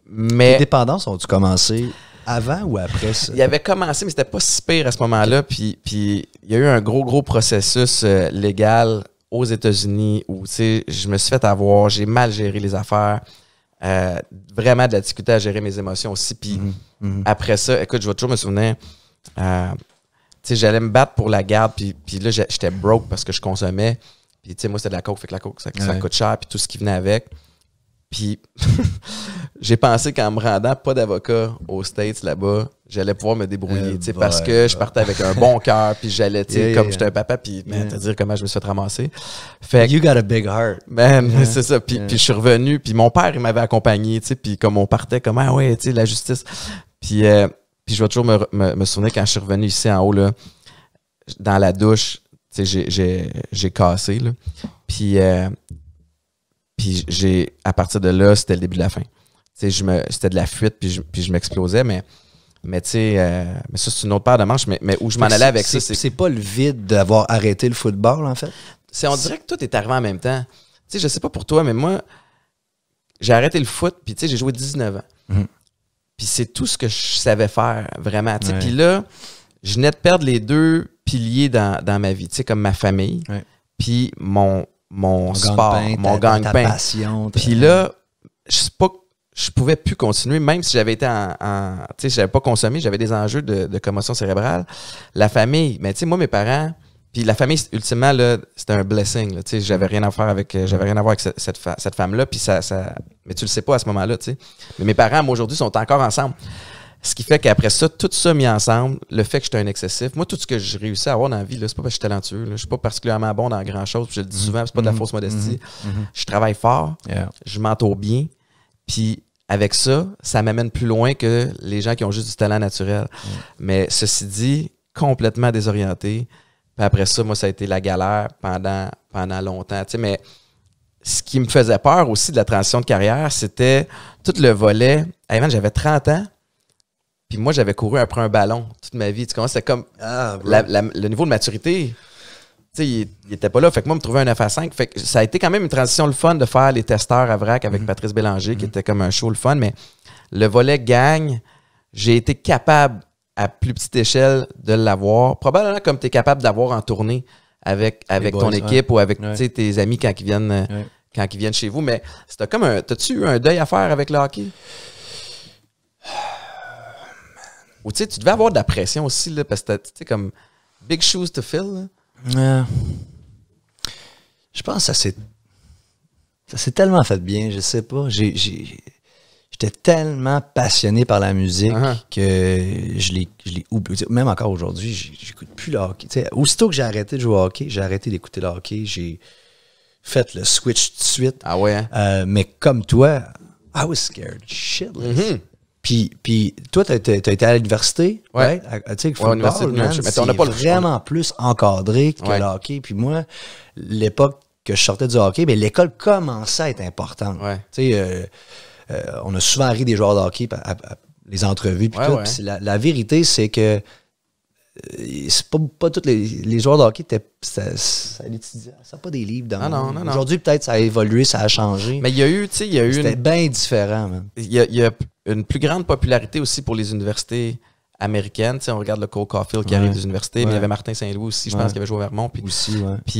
Les Mais dépendances ont-tu commencé avant ou après ça? il avait commencé, mais c'était pas si pire à ce moment-là. Puis il y a eu un gros processus légal aux États-Unis où, tu sais, je me suis fait avoir, j'ai mal géré les affaires, vraiment de la difficulté à gérer mes émotions aussi. Puis après ça, écoute, je vais toujours me souvenir, tu sais, j'allais me battre pour la garde, puis là, j'étais broke parce que je consommais. Puis, tu sais, moi, c'était de la coke, fait que la coke, ça coûte cher, puis tout ce qui venait avec. Puis, j'ai pensé qu'en me rendant pas d'avocat aux States là-bas, j'allais pouvoir me débrouiller, tu sais, parce que je partais avec un bon cœur, puis j'allais, tu sais, comme j'étais un papa, puis te dire comment je me suis fait ramasser. Fait que, You got a big heart. man, c'est ça. Puis je suis revenu, puis mon père, il m'avait accompagné, tu sais, puis comme on partait, comme, ah ouais, tu sais, la justice. Puis je vais toujours me souvenir quand je suis revenu ici en haut, là, dans la douche, tu sais, j'ai cassé, là. Puis à partir de là, c'était le début de la fin. Tu sais, c'était de la fuite, puis je m'explosais, mais tu sais, mais ça, c'est une autre paire de manches, mais où je m'en allais avec ça, c'est pas le vide d'avoir arrêté le football, en fait? On dirait que tout est arrivé en même temps. Tu sais, je sais pas pour toi, mais moi, j'ai arrêté le foot, puis tu sais, j'ai joué 19 ans. Puis c'est tout ce que je savais faire, vraiment. Tu sais, puis là, je venais de perdre les deux piliers dans ma vie, tu sais, comme ma famille, puis mon sport, mon gagne-pain. Puis là, je pouvais plus continuer, même si j'avais été tu sais, j'avais pas consommé, j'avais des enjeux de commotion cérébrale. La famille, mais tu sais, moi, mes parents, puis la famille, ultimement, là, c'était un blessing, là, tu sais, j'avais rien à faire avec, cette femme-là, puis ça, mais tu le sais pas à ce moment-là, tu sais. Mais mes parents, moi, aujourd'hui, sont encore ensemble. Ce qui fait qu'après ça, tout ça mis ensemble, le fait que j'étais un excessif, moi, tout ce que j'ai réussi à avoir dans la vie, là, c'est pas parce que je suis talentueux, là, je suis pas particulièrement bon dans grand-chose, puis je le dis souvent, c'est pas de la fausse modestie. Je travaille fort, je m'entoure bien, puis avec ça, ça m'amène plus loin que les gens qui ont juste du talent naturel. Mais ceci dit, complètement désorienté. Puis après ça, moi, ça a été la galère pendant longtemps. Tu sais, mais ce qui me faisait peur aussi de la transition de carrière, c'était tout le volet. Hey man, j'avais 30 ans, puis moi, j'avais couru après un ballon toute ma vie. Tu comprends? C'était comme le niveau de maturité. Tu sais, il était pas là. Fait que moi, me trouver un 9 à 5. Fait que ça a été quand même une transition le fun de faire les testeurs à vrac avec Patrice Bélanger, qui était comme un show le fun. Mais le volet gagne, j'ai été capable, à plus petite échelle, de l'avoir. Probablement comme tu es capable d'avoir en tournée avec ton équipe ou avec tes amis quand ils viennent chez vous. Mais c'était comme t'as-tu eu un deuil à faire avec le hockey? Ou tu sais, tu devais avoir de la pression aussi, là, parce que tu sais, comme big shoes to fill, là. Je pense que ça s'est tellement fait bien, je sais pas. J'étais tellement passionné par la musique que je l'ai oublié. Même encore aujourd'hui, j'écoute plus le hockey. T'sais, aussitôt que j'ai arrêté de jouer au hockey, j'ai arrêté d'écouter le hockey. J'ai fait le switch tout de suite. Ah ouais, hein? Mais comme toi, I was scared shitless. Puis toi, t'as été à l'université, right? Tu sais, le football, man, c'est vraiment plus encadré que le hockey. Puis moi, l'époque que je sortais du hockey, ben, l'école commençait à être importante. Tu sais, on a souvent ri des joueurs de hockey à les entrevues. Puis tout. Puis la vérité, c'est que c'est pas tous les joueurs de hockey ça pas des livres. Non. Aujourd'hui, peut-être, ça a évolué, ça a changé. Mais il y a eu c'était bien différent, man. Il y a une plus grande popularité aussi pour les universités américaines. T'sais, on regarde le Cole Caulfield qui arrive des universités, mais il y avait Martin Saint-Louis aussi, je pense, qui avait joué au Vermont.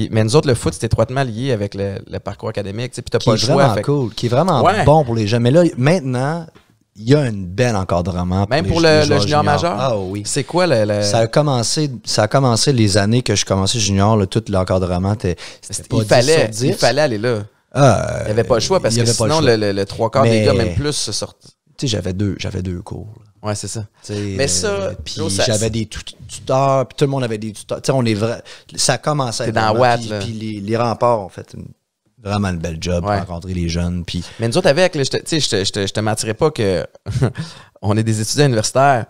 Mais nous autres, le foot, c'était étroitement lié avec le parcours académique. Puis t'as pas le choix. Qui est vraiment bon pour les jeunes. Mais là, maintenant, il y a un bel encadrement. Même pour le junior majeur? Ah oui. C'est quoi Ça a commencé les années que je commençais junior, là, tout l'encadrement. Il fallait aller là. Il n'y avait pas le choix parce que sinon, le trois quarts des gars, même plus, se sortent. Tu sais, j'avais deux cours. Là. Ouais, c'est ça. Mais ça, puis j'avais des tuteurs, puis tout le monde avait des tuteurs. Tu sais, ça commençait à être dans Watt, là. Puis les remparts ont fait une vraiment une belle job pour rencontrer les jeunes. Puis... Mais nous autres, avec, je te mentirais pas que on est des étudiants universitaires,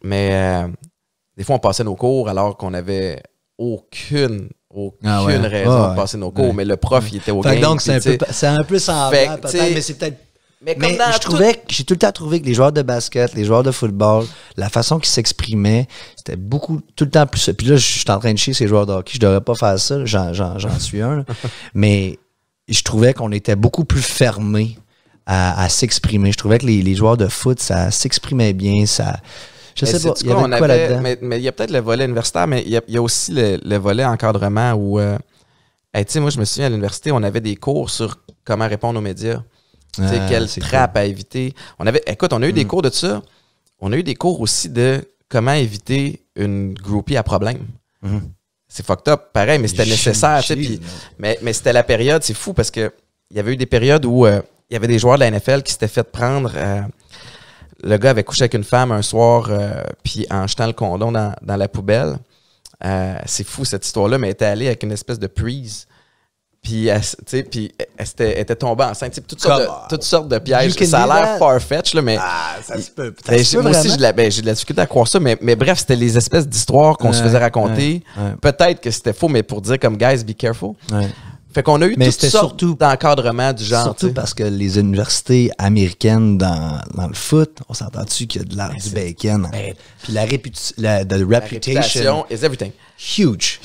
mais des fois, on passait nos cours alors qu'on avait aucune raison de passer nos cours, mais le prof, il était au game. Donc, c'est un peu semblable, peut-être, mais c'est peut-être... Mais j'ai tout le temps trouvé que les joueurs de basket, les joueurs de football, la façon qu'ils s'exprimaient, c'était tout le temps plus... Puis là, je suis en train de chier ces joueurs de hockey, je devrais pas faire ça, j'en suis un, là. Mais je trouvais qu'on était beaucoup plus fermés à s'exprimer. Je trouvais que les joueurs de foot, ça s'exprimait bien, ça... Je sais pas, il y avait quoi là-dedans? Mais il y a peut-être le volet universitaire, mais il y a aussi le volet encadrement où... tu sais, moi, je me souviens, à l'université, on avait des cours sur comment répondre aux médias. Tu sais, quelle trappe à éviter. On a eu des cours de ça. On a eu des cours aussi de comment éviter une groupie à problème. C'est fucked up, pareil, mais c'était nécessaire. Mais c'était la période, c'est fou parce que il y avait eu des périodes où il y avait des joueurs de la NFL qui s'étaient fait prendre. Le gars avait couché avec une femme un soir, puis en jetant le condom dans la poubelle. C'est fou cette histoire-là, mais elle était allée avec une espèce de prise. Puis elle était tombée enceinte. Toutes sortes de pièges. Ça a l'air far-fetch, là, mais... ça se peut. Moi aussi, j'ai de la difficulté à croire ça, mais bref, c'était les espèces d'histoires qu'on se faisait raconter. Peut-être que c'était faux, mais pour dire comme « guys, be careful ». Fait qu'on a eu toutes sortes d'encadrements du genre. Surtout parce que les universités américaines dans le foot, on s'entend-tu qu'il y a de l'art du bacon. Puis la reputation is everything. Huge.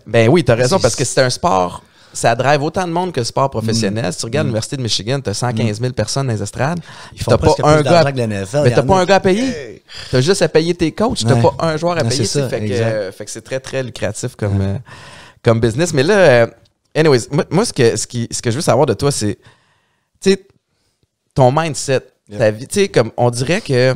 Ben oui, t'as raison, parce que c'est un sport... Ça drive autant de monde que le sport professionnel. Si tu regardes l'Université de Michigan, tu as 115 000 personnes dans les estrades. Ils font presque plus d'argent que l'NFL. Mais tu n'as pas un gars à payer. Tu as juste à payer tes coachs. Tu n'as pas un joueur à payer. Fait que c'est très, très lucratif comme business. Mais là, anyways, moi, ce que je veux savoir de toi, c'est ton mindset, ta vie. Comme on dirait que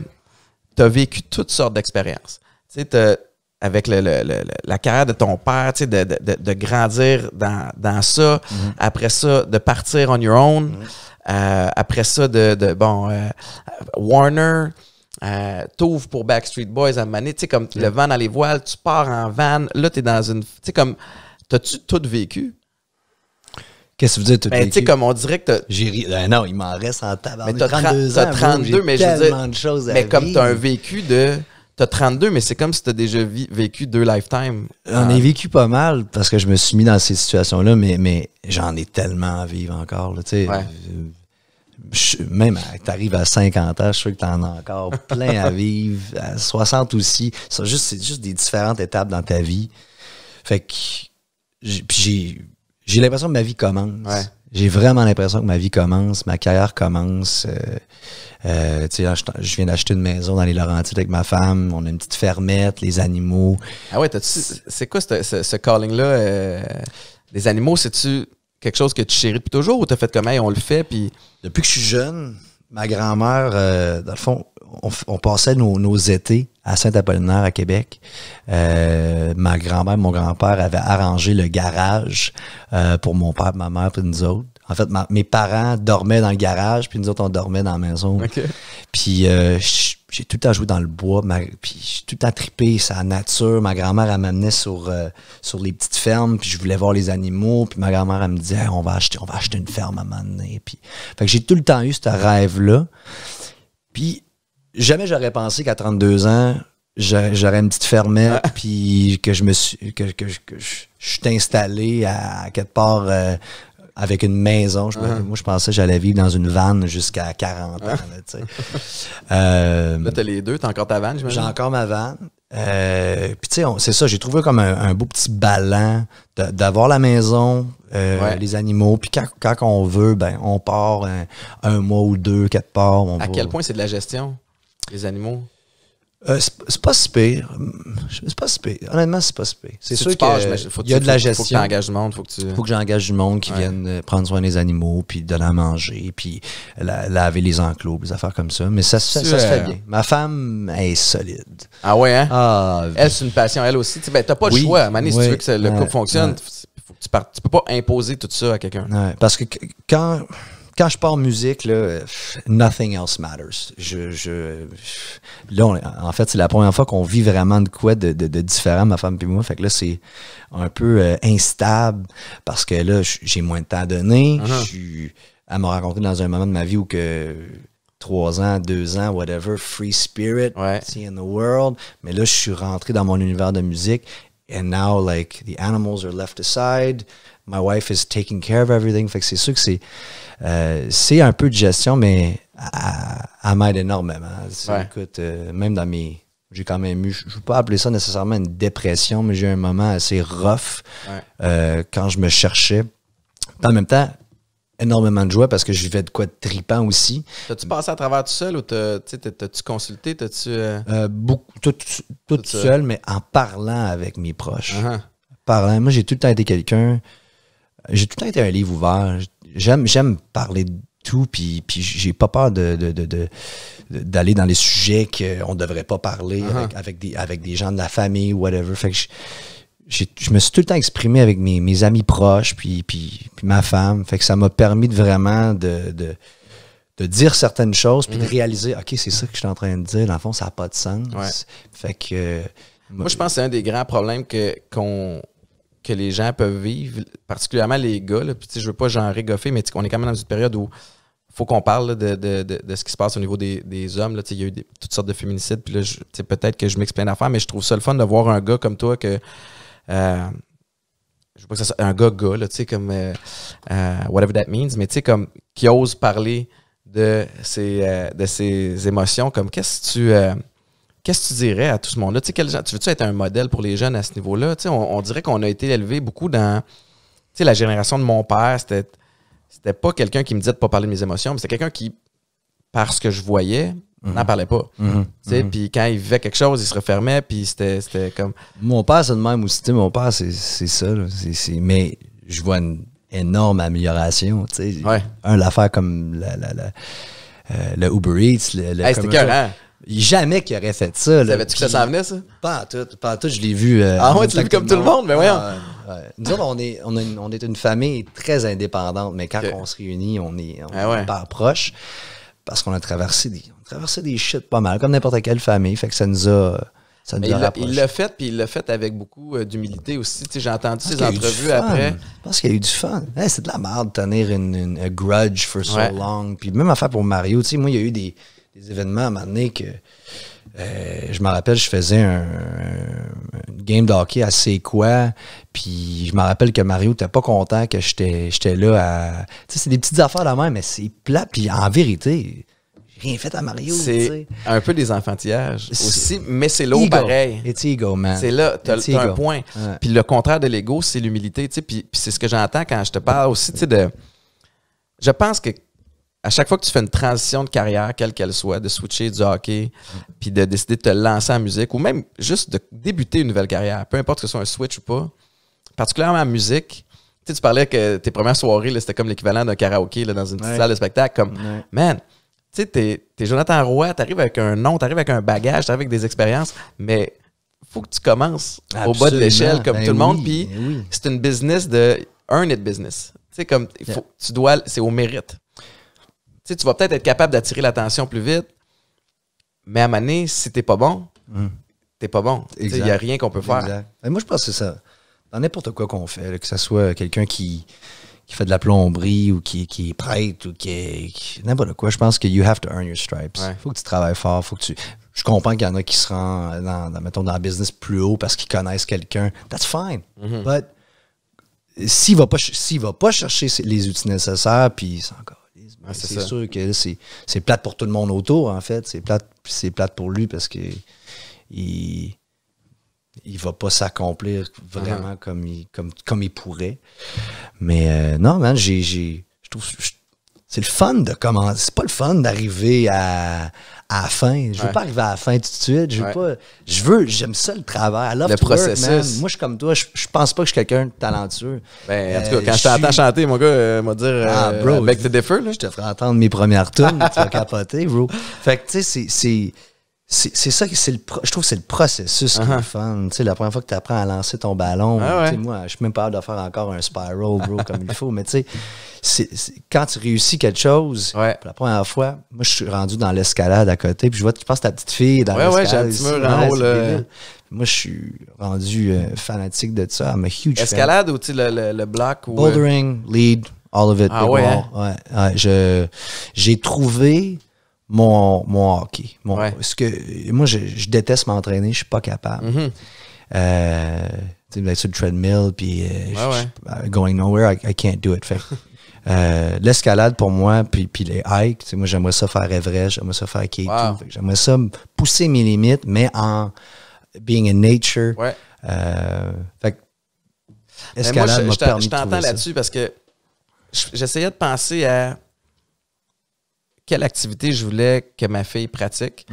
tu as vécu toutes sortes d'expériences. Tu sais, avec la carrière de ton père, tu sais, de grandir dans ça. Après ça, de partir on your own. Après ça, Warner, t'ouvres pour Backstreet Boys à Mané, tu sais, comme le vent dans les voiles, tu pars en van, là, t'es dans une... Tu sais, comme, t'as-tu tout vécu? Qu'est-ce que tu veux dire, tout vécu? Tu sais, comme on dirait que t'as... J'ai ri... non, il m'en reste en tabarnak. Mais t'as 32 ans, 32, mais je veux dire... De choses à mais comme vivre. t'as un vécu de... T'as 32, mais c'est comme si t'as déjà vécu 2 lifetimes. J'en ai vécu pas mal parce que je me suis mis dans ces situations-là, mais j'en ai tellement à vivre encore. Là, même t'arrives à 50 ans, je suis sûr que t'en as encore plein à vivre. À 60 aussi. C'est juste des différentes étapes dans ta vie. Fait que j'ai l'impression que ma vie commence. Ouais. J'ai vraiment l'impression que ma vie commence, ma carrière commence. Je viens d'acheter une maison dans les Laurentides avec ma femme. On a une petite fermette, les animaux. Ah ouais, c'est quoi ce calling-là? Les animaux, c'est-tu quelque chose que tu chéris depuis toujours ou t'as fait comme, hey, on le fait? Puis... Depuis que je suis jeune, ma grand-mère, dans le fond, on passait nos étés à Saint-Apollinaire, à Québec. Ma grand-mère, mon grand-père avaient arrangé le garage pour mon père, ma mère et nous autres. En fait, mes parents dormaient dans le garage, puis nous autres, on dormait dans la maison. Okay. Puis j'ai tout le temps joué dans le bois, puis j'ai tout le temps trippé sur la nature. Ma grand-mère, elle m'amenait sur les petites fermes, puis je voulais voir les animaux. Puis ma grand-mère, elle me disait, hey, on va acheter une ferme à un moment donné. Puis, fait que j'ai tout le temps eu ce rêve-là. Puis jamais j'aurais pensé qu'à 32 ans, j'aurais une petite fermette, puis que je suis installé à quelque part avec une maison. Moi, je pensais que j'allais vivre dans une vanne jusqu'à 40 ans. Là, t'as les deux. T'as encore ta vanne, j'imagine? J'ai encore ma vanne. Puis tu sais, c'est ça, j'ai trouvé comme un beau petit ballon d'avoir la maison, les animaux. Puis quand on veut, ben on part un mois ou deux, quelque part. À quel point c'est de la gestion, les animaux? C'est pas si pire. C'est pas si pire. Honnêtement, c'est pas si pire. C'est sûr qu'il y a de la gestion. Faut que tu engages du monde. Faut que j'engage du monde qui vienne prendre soin des animaux, puis donner à manger, puis laver les enclos, des affaires comme ça. Mais ça se fait bien. Ma femme est solide. Ah ouais, hein? Ah, elle, c'est une passion, elle aussi. Ben, t'as pas le choix. Mané, si tu veux que le couple fonctionne, faut que tu peux pas imposer tout ça à quelqu'un. Ouais, parce que quand quand je pars musique, là, nothing else matters. Là, en fait, c'est la première fois qu'on vit vraiment de quoi de différent, ma femme et moi. Fait que là, c'est un peu instable parce que là, j'ai moins de temps à donner. Elle m'a rencontré dans un moment de ma vie où que 3 ans, 2 ans, whatever, free spirit, see in the world. Mais là, je suis rentré dans mon univers de musique. And now, like, the animals are left aside. My wife is taking care of everything. Fait que c'est sûr que c'est un peu de gestion, mais elle m'aide énormément. Écoute, même dans j'ai quand même eu, je ne veux pas appeler ça nécessairement une dépression, mais j'ai eu un moment assez rough quand je me cherchais. En même temps, énormément de joie parce que je vivais de quoi de tripant aussi. T'as-tu passé à travers tout seul ou t'as-tu consulté? Beaucoup, tout seul, mais en parlant avec mes proches. Parlant. Moi, j'ai tout le temps été quelqu'un... J'ai tout le temps été un livre ouvert. J'aime parler de tout, puis j'ai pas peur d'aller dans les sujets qu'on devrait pas parler avec des gens de la famille, whatever. Fait que je me suis tout le temps exprimé avec mes amis proches, puis ma femme. Fait que ça m'a permis de vraiment de dire certaines choses, puis de réaliser, OK, c'est ça que je suis en train de dire. Dans le fond, ça n'a pas de sens. Fait que... Moi, je pense que c'est un des grands problèmes que les gens peuvent vivre, particulièrement les gars. Là, puis, je veux pas genrer goffer, mais on est quand même dans une période où il faut qu'on parle là, de ce qui se passe au niveau des hommes. Il y a eu toutes sortes de féminicides. Puis là, peut-être que je mixe plein d'affaires, mais je trouve ça le fun de voir un gars comme toi que... je veux pas que ça soit un gars, là, comme whatever that means, mais comme qui ose parler de ses émotions. Comme qu'est-ce que tu dirais à tout ce monde-là? Tu veux-tu être un modèle pour les jeunes à ce niveau-là? On dirait qu'on a été élevé beaucoup dans la génération de mon père. C'était pas quelqu'un qui me disait de pas parler de mes émotions, mais c'était quelqu'un qui, parce que je voyais, n'en parlait pas. Puis quand il vivait quelque chose, il se refermait, puis c'était comme... Mon père, c'est de même aussi. Mon père, c'est ça. Là. Mais je vois une énorme amélioration. L'affaire comme le Uber Eats. C'était écœurant. Jamais qu'il aurait fait ça. Savais-tu que ça s'en venait, ça? Pas en tout, je l'ai vu. Tu l'as vu comme tout le monde, mais voyons. Nous autres, on est une famille très indépendante, mais quand on se réunit, on est hyper proches parce qu'on a traversé des shit pas mal, comme n'importe quelle famille. Fait que ça nous a rapprochés. Il l'a fait, puis il l'a fait avec beaucoup d'humilité aussi. J'ai entendu ses entrevues après. Je pense qu'il y a eu du fun. C'est de la merde de tenir une grudge for so long. Puis même affaire pour Mario. Moi, il y a eu des événements à un moment donné que je me rappelle, je faisais une game de hockey à C'est quoi, puis je me rappelle que Mario n'était pas content que j'étais là à... c'est des petites affaires là même, mais c'est plat, puis en vérité, j'ai rien fait à Mario. C'est un peu des enfantillages aussi, mais c'est l'eau pareil. It's ego, man. C'est là, t'as un point. Puis le contraire de l'ego, c'est l'humilité, puis c'est ce que j'entends quand je te parle aussi, de... Je pense que à chaque fois que tu fais une transition de carrière, quelle qu'elle soit, de switcher du hockey, puis de décider de te lancer en musique, ou même juste de débuter une nouvelle carrière, peu importe que ce soit un switch ou pas, particulièrement en musique, tu parlais que tes premières soirées, là, c'était comme l'équivalent d'un karaoké là, dans une petite salle de spectacle, comme, man, tu sais, t'es Jonathan Roy, t'arrives avec un nom, t'arrives avec un bagage, t'arrives avec des expériences, mais faut que tu commences au bas de l'échelle comme tout le monde, puis c'est une business de earn it business. Tu sais, comme, c'est au mérite. Tu vas peut-être être capable d'attirer l'attention plus vite, mais à un moment donné, si t'es pas bon, t'es pas bon. Il n'y a rien qu'on peut faire. Et moi, je pense que c'est ça. Dans n'importe quoi qu'on fait, là, que ce soit quelqu'un qui fait de la plomberie ou qui est prêtre ou n'importe quoi, je pense que you have to earn your stripes. Faut que tu travailles fort, je comprends qu'il y en a qui se rendent mettons, dans le business plus haut parce qu'ils connaissent quelqu'un. That's fine. But s'il va pas chercher les outils nécessaires, puis c'est encore... c'est sûr que c'est plate pour tout le monde autour, en fait. C'est plate pour lui parce que il va pas s'accomplir vraiment comme il pourrait. Mais non, man, je trouve... C'est le fun de commencer. C'est pas le fun d'arriver à la fin. Je veux pas arriver à la fin tout de suite. J'aime ça le travail. I love le to processus. work, man. Moi, je suis comme toi. Je pense pas que je suis quelqu'un de talentueux. En tout cas, quand je t'entends chanter, mon gars, m'a dire bro, Beg to differ. Là. Je te ferai entendre mes premières tunes. Tu vas capoter, bro. Fait que, tu sais, c'est ça, je trouve que c'est le processus qui est fun. Tu sais, la première fois que tu apprends à lancer ton ballon, moi, je suis même pas hâte de faire encore un spiral, bro, comme il faut. Mais tu sais, quand tu réussis quelque chose, la première fois, moi, je suis rendu dans l'escalade à côté, puis je pense que ta petite fille est dans l'escalade. J'ai un petit mur en haut, là. Moi, je suis rendu fanatique de ça. I'm a huge escalade fan. Ou tu sais, le bloc? Ou bouldering, lead, all of it. J'ai trouvé mon hockey. Moi, je déteste m'entraîner, je suis pas capable. Tu sais, d'être sur le treadmill, puis going nowhere, I can't do it. Fait l'escalade pour moi, puis les hikes, tu sais, moi j'aimerais ça faire Everest, j'aimerais ça faire K2. J'aimerais ça pousser mes limites, mais en being in nature. Fait escalade m'a permis de trouver ça. Je t'entends là-dessus parce que j'essayais de penser à quelle activité je voulais que ma fille pratique.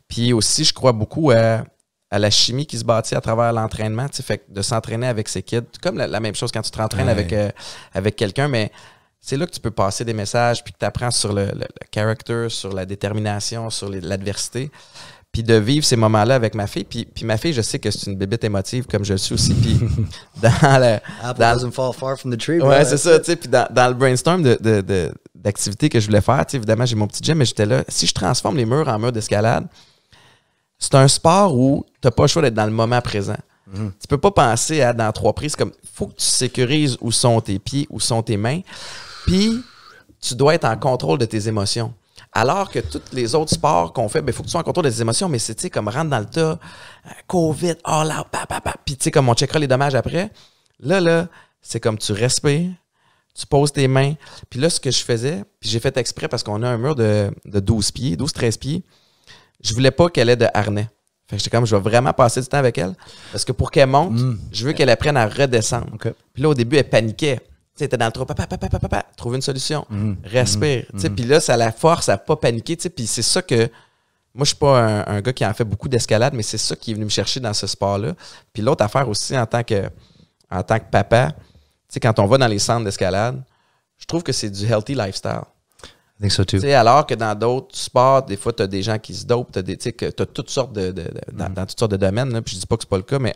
Puis aussi, je crois beaucoup à la chimie qui se bâtit à travers l'entraînement. Tu sais, fait que de s'entraîner avec ses kids, comme la même chose quand tu te rentraînes avec quelqu'un, mais c'est là que tu peux passer des messages puis que tu apprends sur le character, sur la détermination, sur l'adversité. Puis de vivre ces moments-là avec ma fille. Puis ma fille, je sais que c'est une bébête émotive, comme je le suis aussi. Puis doesn't fall far from the tree. Ouais, c'est ça. Tu sais, puis dans le brainstorm d'activités que je voulais faire, tu sais, évidemment, j'ai mon petit gym, mais j'étais là. Si je transforme les murs en murs d'escalade, c'est un sport où tu n'as pas le choix d'être dans le moment présent. Tu peux pas penser à dans 3 prises, comme il faut que tu sécurises où sont tes pieds, où sont tes mains. Puis tu dois être en contrôle de tes émotions. Alors que tous les autres sports qu'on fait, il faut que tu sois en contrôle de tes émotions, mais c'est comme rentre dans le tas, COVID, all out, puis tu sais, comme on checkera les dommages après. Là, c'est comme tu respires, tu poses tes mains. Puis là, ce que je faisais, puis j'ai fait exprès parce qu'on a un mur de 12 pieds, 12-13 pieds, je voulais pas qu'elle ait de harnais. Fait que j'étais comme, je vais vraiment passer du temps avec elle. Parce que pour qu'elle monte, je veux qu'elle apprenne à redescendre. Puis là, au début, elle paniquait. Tu sais, t'es dans le trou, trouve une solution, respire. Puis là, ça la force à pas paniquer. Puis c'est ça que... Moi, je suis pas un gars qui en fait beaucoup d'escalade, mais c'est ça qui est venu me chercher dans ce sport-là. Puis l'autre affaire aussi, en tant que papa, tu sais, quand on va dans les centres d'escalade, je trouve que c'est du healthy lifestyle. I think so too. Alors que dans d'autres sports, des fois, tu as des gens qui se dopent, tu as toutes sortes dans toutes sortes de domaines. Là, puis je dis pas que c'est pas le cas, mais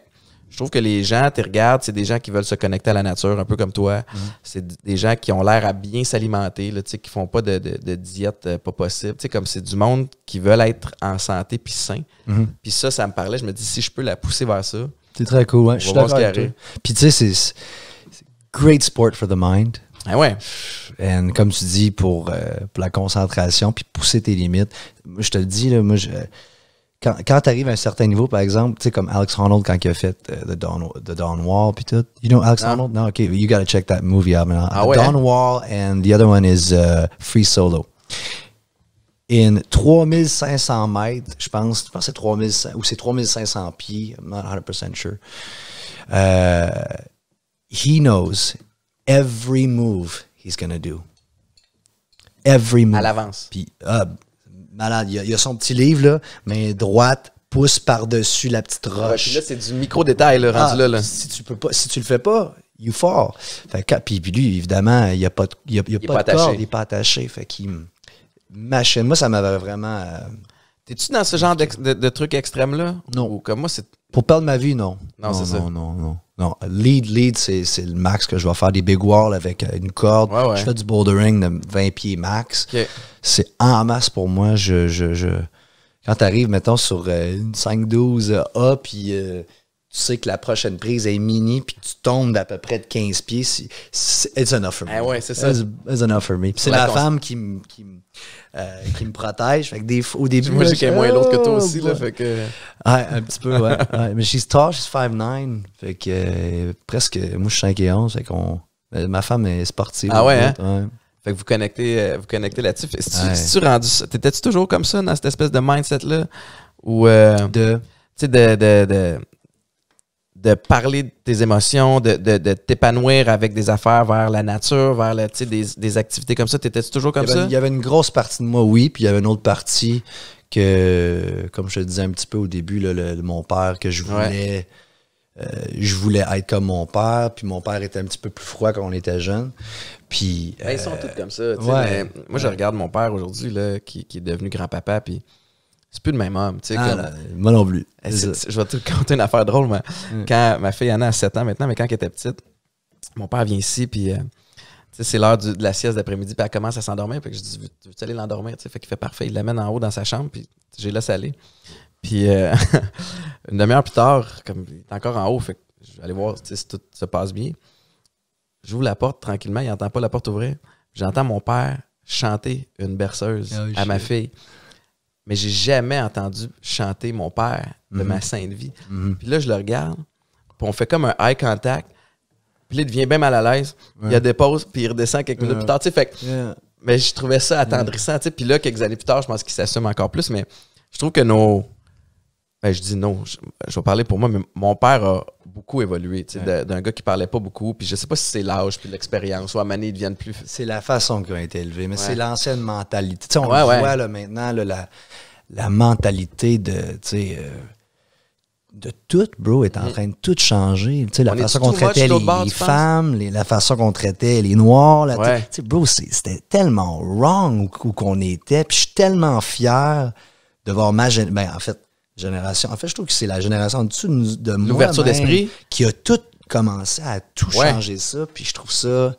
je trouve que les gens, tu regardes, c'est des gens qui veulent se connecter à la nature, un peu comme toi. C'est des gens qui ont l'air à bien s'alimenter, là, qui font pas de diète pas possible. Comme c'est du monde qui veulent être en santé puis sain. Puis ça me parlait. Je me dis, si je peux la pousser vers ça. C'est très cool, ouais. Je suis d'accord avec toi. Puis tu sais, c'est great sport for the mind. Ah ouais. Et comme tu dis, pour la concentration, puis pousser tes limites. Moi, je te le dis, là, quand tu arrives à un certain niveau, par exemple, tu sais, comme Alex Honnold quand il a fait The Dawn Wall, puis tout. You know Alex Honnold? No, okay, you gotta check that movie out. Dawn Wall, and the other one is Free Solo. In 3500 mètres, je pense que c'est 3500, ou c'est 3500 pieds, I'm not 100% sure. He knows every move he's gonna do. Every move. À l'avance. Puis, malade. Il y a son petit livre, là, main droite, pouce par-dessus la petite roche. Puis là, c'est du micro-détail, là, rendu là. Si tu le fais pas, you fall. Puis lui, évidemment, il n'y a pas de corde, il n'est pas attaché. Fait qu'il machine. Moi, ça m'avait vraiment... T'es-tu dans ce genre de trucs extrêmes-là? Non. Ou comme moi, c'est... Pour perdre ma vie, non. Non, c'est ça. Non. Lead, c'est le max que je vais faire des big walls avec une corde. Ouais. Je fais du bouldering de 20 pieds max. Okay. C'est en masse pour moi. Quand tu arrives, mettons, sur une 5-12 A, puis tu sais que la prochaine prise est mini, puis tu tombes d'à peu près de 15 pieds, it's enough for me. Ah ouais, c'est ça. It's enough for me. C'est ma femme qui me protège. Fait que au début, moi, j'ai quand même moins l'autre que toi aussi. Là, fait que... Ouais, un petit peu, ouais. Mais she's tall, she's 5'9". Fait que presque, moi, je suis 5'11". Fait qu'on... Ma femme est sportive. Ah ouais, hein? Ouais. Fait que vous connectez là-dessus. Si tu rendu ça, t'étais-tu toujours comme ça dans cette espèce de mindset-là? Ou tu sais, de parler de tes émotions, de t'épanouir avec des affaires vers la nature, vers des activités comme ça. T'étais-tu toujours comme ça? Il y avait une grosse partie de moi, oui, puis il y avait une autre partie que, comme je te disais un petit peu au début, là, mon père, que je voulais... je voulais être comme mon père, puis mon père était un petit peu plus froid quand on était jeune. Puis, ils sont tous comme ça. Mais moi, je regarde mon père aujourd'hui, là, qui est devenu grand-papa, puis c'est plus le même homme. Tu sais, moi non plus. Je vais te conter une affaire drôle. Mais quand ma fille Anna a 7 ans maintenant, mais quand elle était petite, mon père vient ici, puis c'est l'heure de la sieste d'après-midi, puis elle commence à s'endormir. Puis je dis, veux-tu aller l'endormir? T'sais, fait qu'il fait parfait. Il l'amène en haut dans sa chambre, puis je les laisse aller. Puis une demi-heure plus tard, comme il est encore en haut, fait que je vais aller voir si tout se passe bien. J'ouvre la porte tranquillement, il n'entend pas la porte ouvrir. J'entends mon père chanter une berceuse à ma fille. Mais j'ai jamais entendu chanter mon père de ma sainte vie. Puis là, je le regarde, puis on fait comme un eye contact. Puis là, il devient bien mal à l'aise. Il y a des pauses, puis il redescend quelques minutes plus tard. Fait que, mais je trouvais ça attendrissant. Puis là, quelques années plus tard, je pense qu'il s'assume encore plus. Mais je trouve que je dis non, je vais parler pour moi, mais mon père a beaucoup évolué. D'un gars qui parlait pas beaucoup. Puis je sais pas si c'est l'âge, puis l'expérience, ou à Mané, ils deviennent plus. C'est la façon qu'ils ont été élevés, mais c'est l'ancienne mentalité. T'sais, on le voit là, maintenant, là, la mentalité de tout, bro, est en train de tout changer. La façon qu'on traitait les femmes, la façon qu'on traitait les Noirs. Là, bro, c'était tellement wrong où qu'on était. Puis je suis tellement fier de voir ma génération. En fait, je trouve que c'est la génération en dessous de moi. L'ouverture d'esprit. Qui a tout commencé à tout changer ça. Puis je trouve ça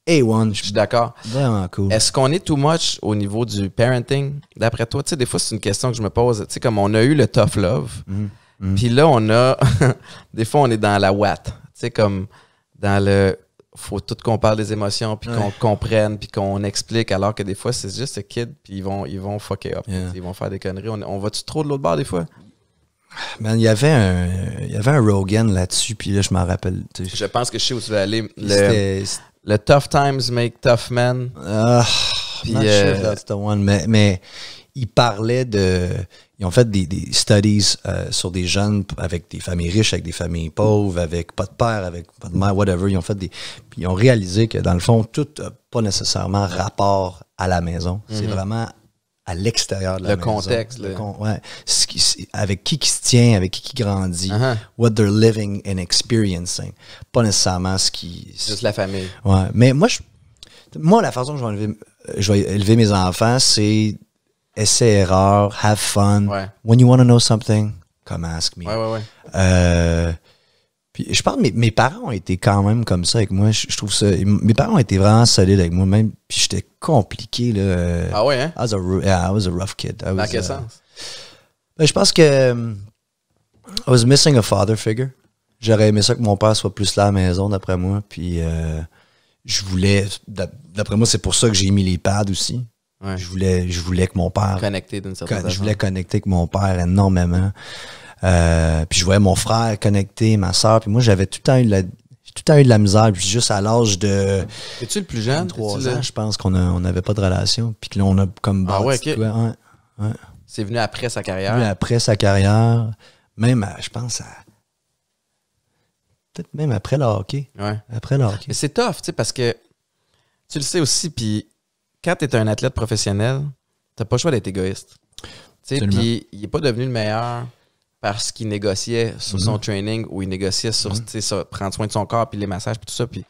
A1. Je suis d'accord. Vraiment cool. Est-ce qu'on est too much au niveau du parenting? D'après toi, des fois, c'est une question que je me pose. Tu sais, comme on a eu le tough love. Puis là, on a... des fois, on est dans la what. Tu sais, comme dans le... Faut tout qu'on parle des émotions, puis qu'on comprenne, puis qu'on explique, alors que des fois, c'est juste ce kid, puis ils vont fucker up. Ils vont faire des conneries. On va-tu trop de l'autre bord, des fois? Man, il y avait un Rogan là-dessus, puis là, je m'en rappelle. Je pense que je sais où tu vas aller. Le Tough Times Make Tough Men. Puis, not sure if that's the one, mais ils parlaient de... Ils ont fait des studies sur des jeunes avec des familles riches, avec des familles pauvres, avec pas de père, avec pas de mère, whatever. Ils ont fait puis ils ont réalisé que, dans le fond, tout n'a pas nécessairement rapport à la maison. C'est vraiment à l'extérieur de la maison. Contexte, avec qui se tient, avec qui grandit, what they're living and experiencing. Pas nécessairement ce qui... Juste la famille. Ouais. Mais moi, la façon dont je vais élever mes enfants, c'est... Essai, erreur, have fun. Ouais. When you want to know something, come ask me. Puis je pense que mes parents ont été quand même comme ça avec moi. Je trouve ça... Mes parents ont été vraiment solides avec moi, même. Puis j'étais compliqué, là. Ah ouais, hein? I was a rough kid. Dans quel sens? Je pense que... I was missing a father figure. J'aurais aimé ça que mon père soit plus là à la maison, d'après moi. Puis je voulais... D'après moi, c'est pour ça que j'ai mis les pads aussi. Ouais. Je voulais que mon père... Connecter d'une certaine façon. Je voulais connecter avec mon père énormément. Puis je voyais mon frère connecter, ma soeur. Puis moi, j'avais tout le temps eu de la misère. Puis juste à l'âge de... Es-tu le plus jeune? 3 ans, je pense qu'on n'avait pas de relation. Puis que là, on a comme bâti... Ouais. C'est venu après sa carrière? C'est venu après sa carrière. Même, je pense, peut-être même après le hockey. Ouais. Après le hockey. Mais c'est tough, tu sais, parce que tu le sais aussi, puis... Quand tu es un athlète professionnel, tu n'as pas le choix d'être égoïste. Puis il n'est pas devenu le meilleur parce qu'il négociait sur son training ou il négociait sur prendre soin de son corps puis les massages puis tout ça. Puis,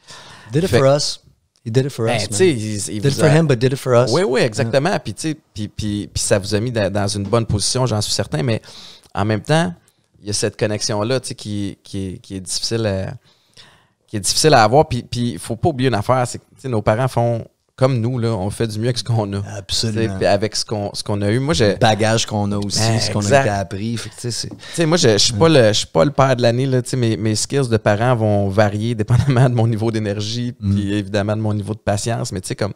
did it for us. He did it for us. Did it for him, but did it for us. Oui, exactement. Puis ça vous a mis dans une bonne position, j'en suis certain. Mais en même temps, il y a cette connexion-là qui est difficile à avoir. Puis il ne faut pas oublier une affaire, c'est que nos parents font... Comme nous, là, on fait du mieux avec ce qu'on a. Absolument. Avec ce qu'on a eu. Moi, le bagage qu'on a aussi, ce qu'on a été appris. Moi, je suis pas le père de l'année. Là, mes skills de parents vont varier dépendamment de mon niveau d'énergie puis évidemment de mon niveau de patience. Mais tu sais, comme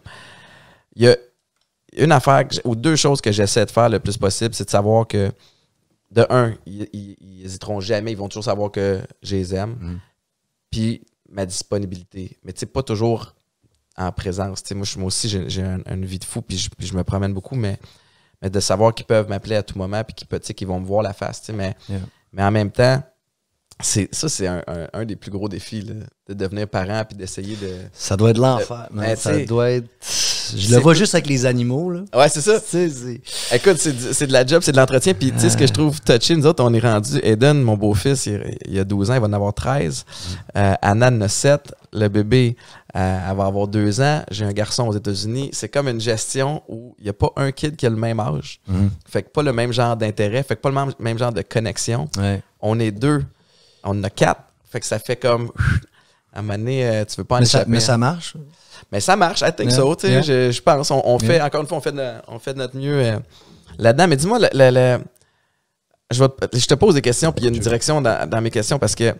il y a une affaire ou deux choses que j'essaie de faire le plus possible, c'est de savoir que, de un, ils hésiteront jamais. Ils vont toujours savoir que je les aime. Puis ma disponibilité. Mais tu sais, pas toujours... en présence. Moi aussi, j'ai une vie de fou, puis je me promène beaucoup, mais de savoir qu'ils peuvent m'appeler à tout moment, puis qu'ils vont me voir la face. Mais en même temps, c'est un des plus gros défis, là, de devenir parent, puis d'essayer de... Ça doit être l'enfer. Ça doit être... Je le vois juste avec les animaux. Là. Ouais, c'est ça. Écoute, c'est de la job, c'est de l'entretien. Puis, tu sais, ce que je trouve touché, nous autres, on est rendu... Eden, mon beau-fils, il a 12 ans, il va en avoir 13. Anna en a 7. le bébé, elle va avoir 2 ans. J'ai un garçon aux États-Unis. C'est comme une gestion où il n'y a pas un kid qui a le même âge. Fait que pas le même genre d'intérêt. Fait que pas le même genre de connexion. Ouais. On est 2. On en a 4. Fait que ça fait comme... À un moment donné, tu veux pas en échapper. Mais ça marche. Mais ça marche, I think so. Je pense. On fait, encore une fois, on fait de notre mieux là-dedans. Mais dis-moi, je te pose des questions, puis il y a une direction dans mes questions parce que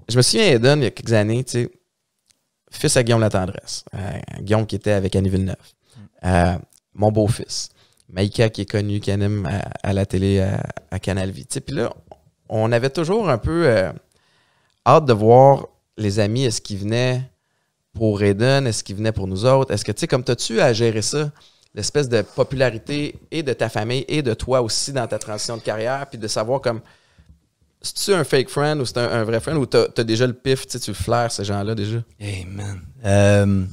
je me souviens, Eden, il y a quelques années, tu sais, fils à Guillaume Latendresse, Guillaume qui était avec Annie Villeneuve, mon beau-fils, Maïka qui est connu, qui anime à la télé à Canal Vie. Puis là, on avait toujours un peu hâte de voir les amis, est-ce qu'ils venaient pour Eden, est-ce qu'ils venaient pour nous autres? Est-ce que, tu sais, comme t'as-tu à gérer ça? L'espèce de popularité et de ta famille et de toi aussi dans ta transition de carrière, puis de savoir comme, c'est-tu un fake friend ou c'est un vrai friend ou t'as déjà le pif, tu sais, tu flaires ces gens-là déjà? Hey man.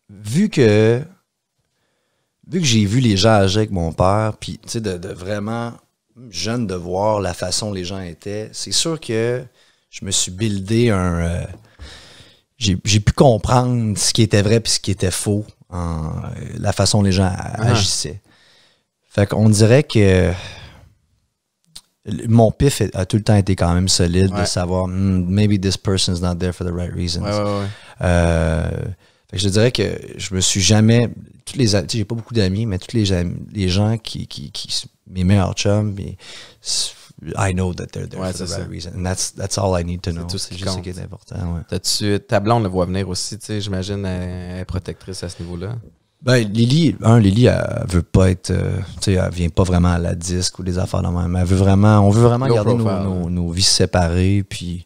Vu que j'ai vu les gens agir avec mon père, puis tu sais, de vraiment jeune de voir la façon dont les gens étaient, c'est sûr que je me suis buildé j'ai pu comprendre ce qui était vrai puis ce qui était faux, la façon dont les gens agissaient. Fait qu'on dirait que mon pif a tout le temps été quand même solide de savoir maybe this person's not there for the right reasons. Fait que je dirais que je me suis jamais... j'ai pas beaucoup d'amis, mais tous les gens qui mes meilleurs chums, I know that they're there for the right reason. And that's all I need to know. C'est juste ce qui est important. Ouais. Ta blonde le voit venir aussi, tu sais, j'imagine, elle est protectrice à ce niveau-là. Ben, Lily, elle veut pas être, elle vient pas vraiment à la disque ou des affaires de même. On veut vraiment garder nos vies séparées, puis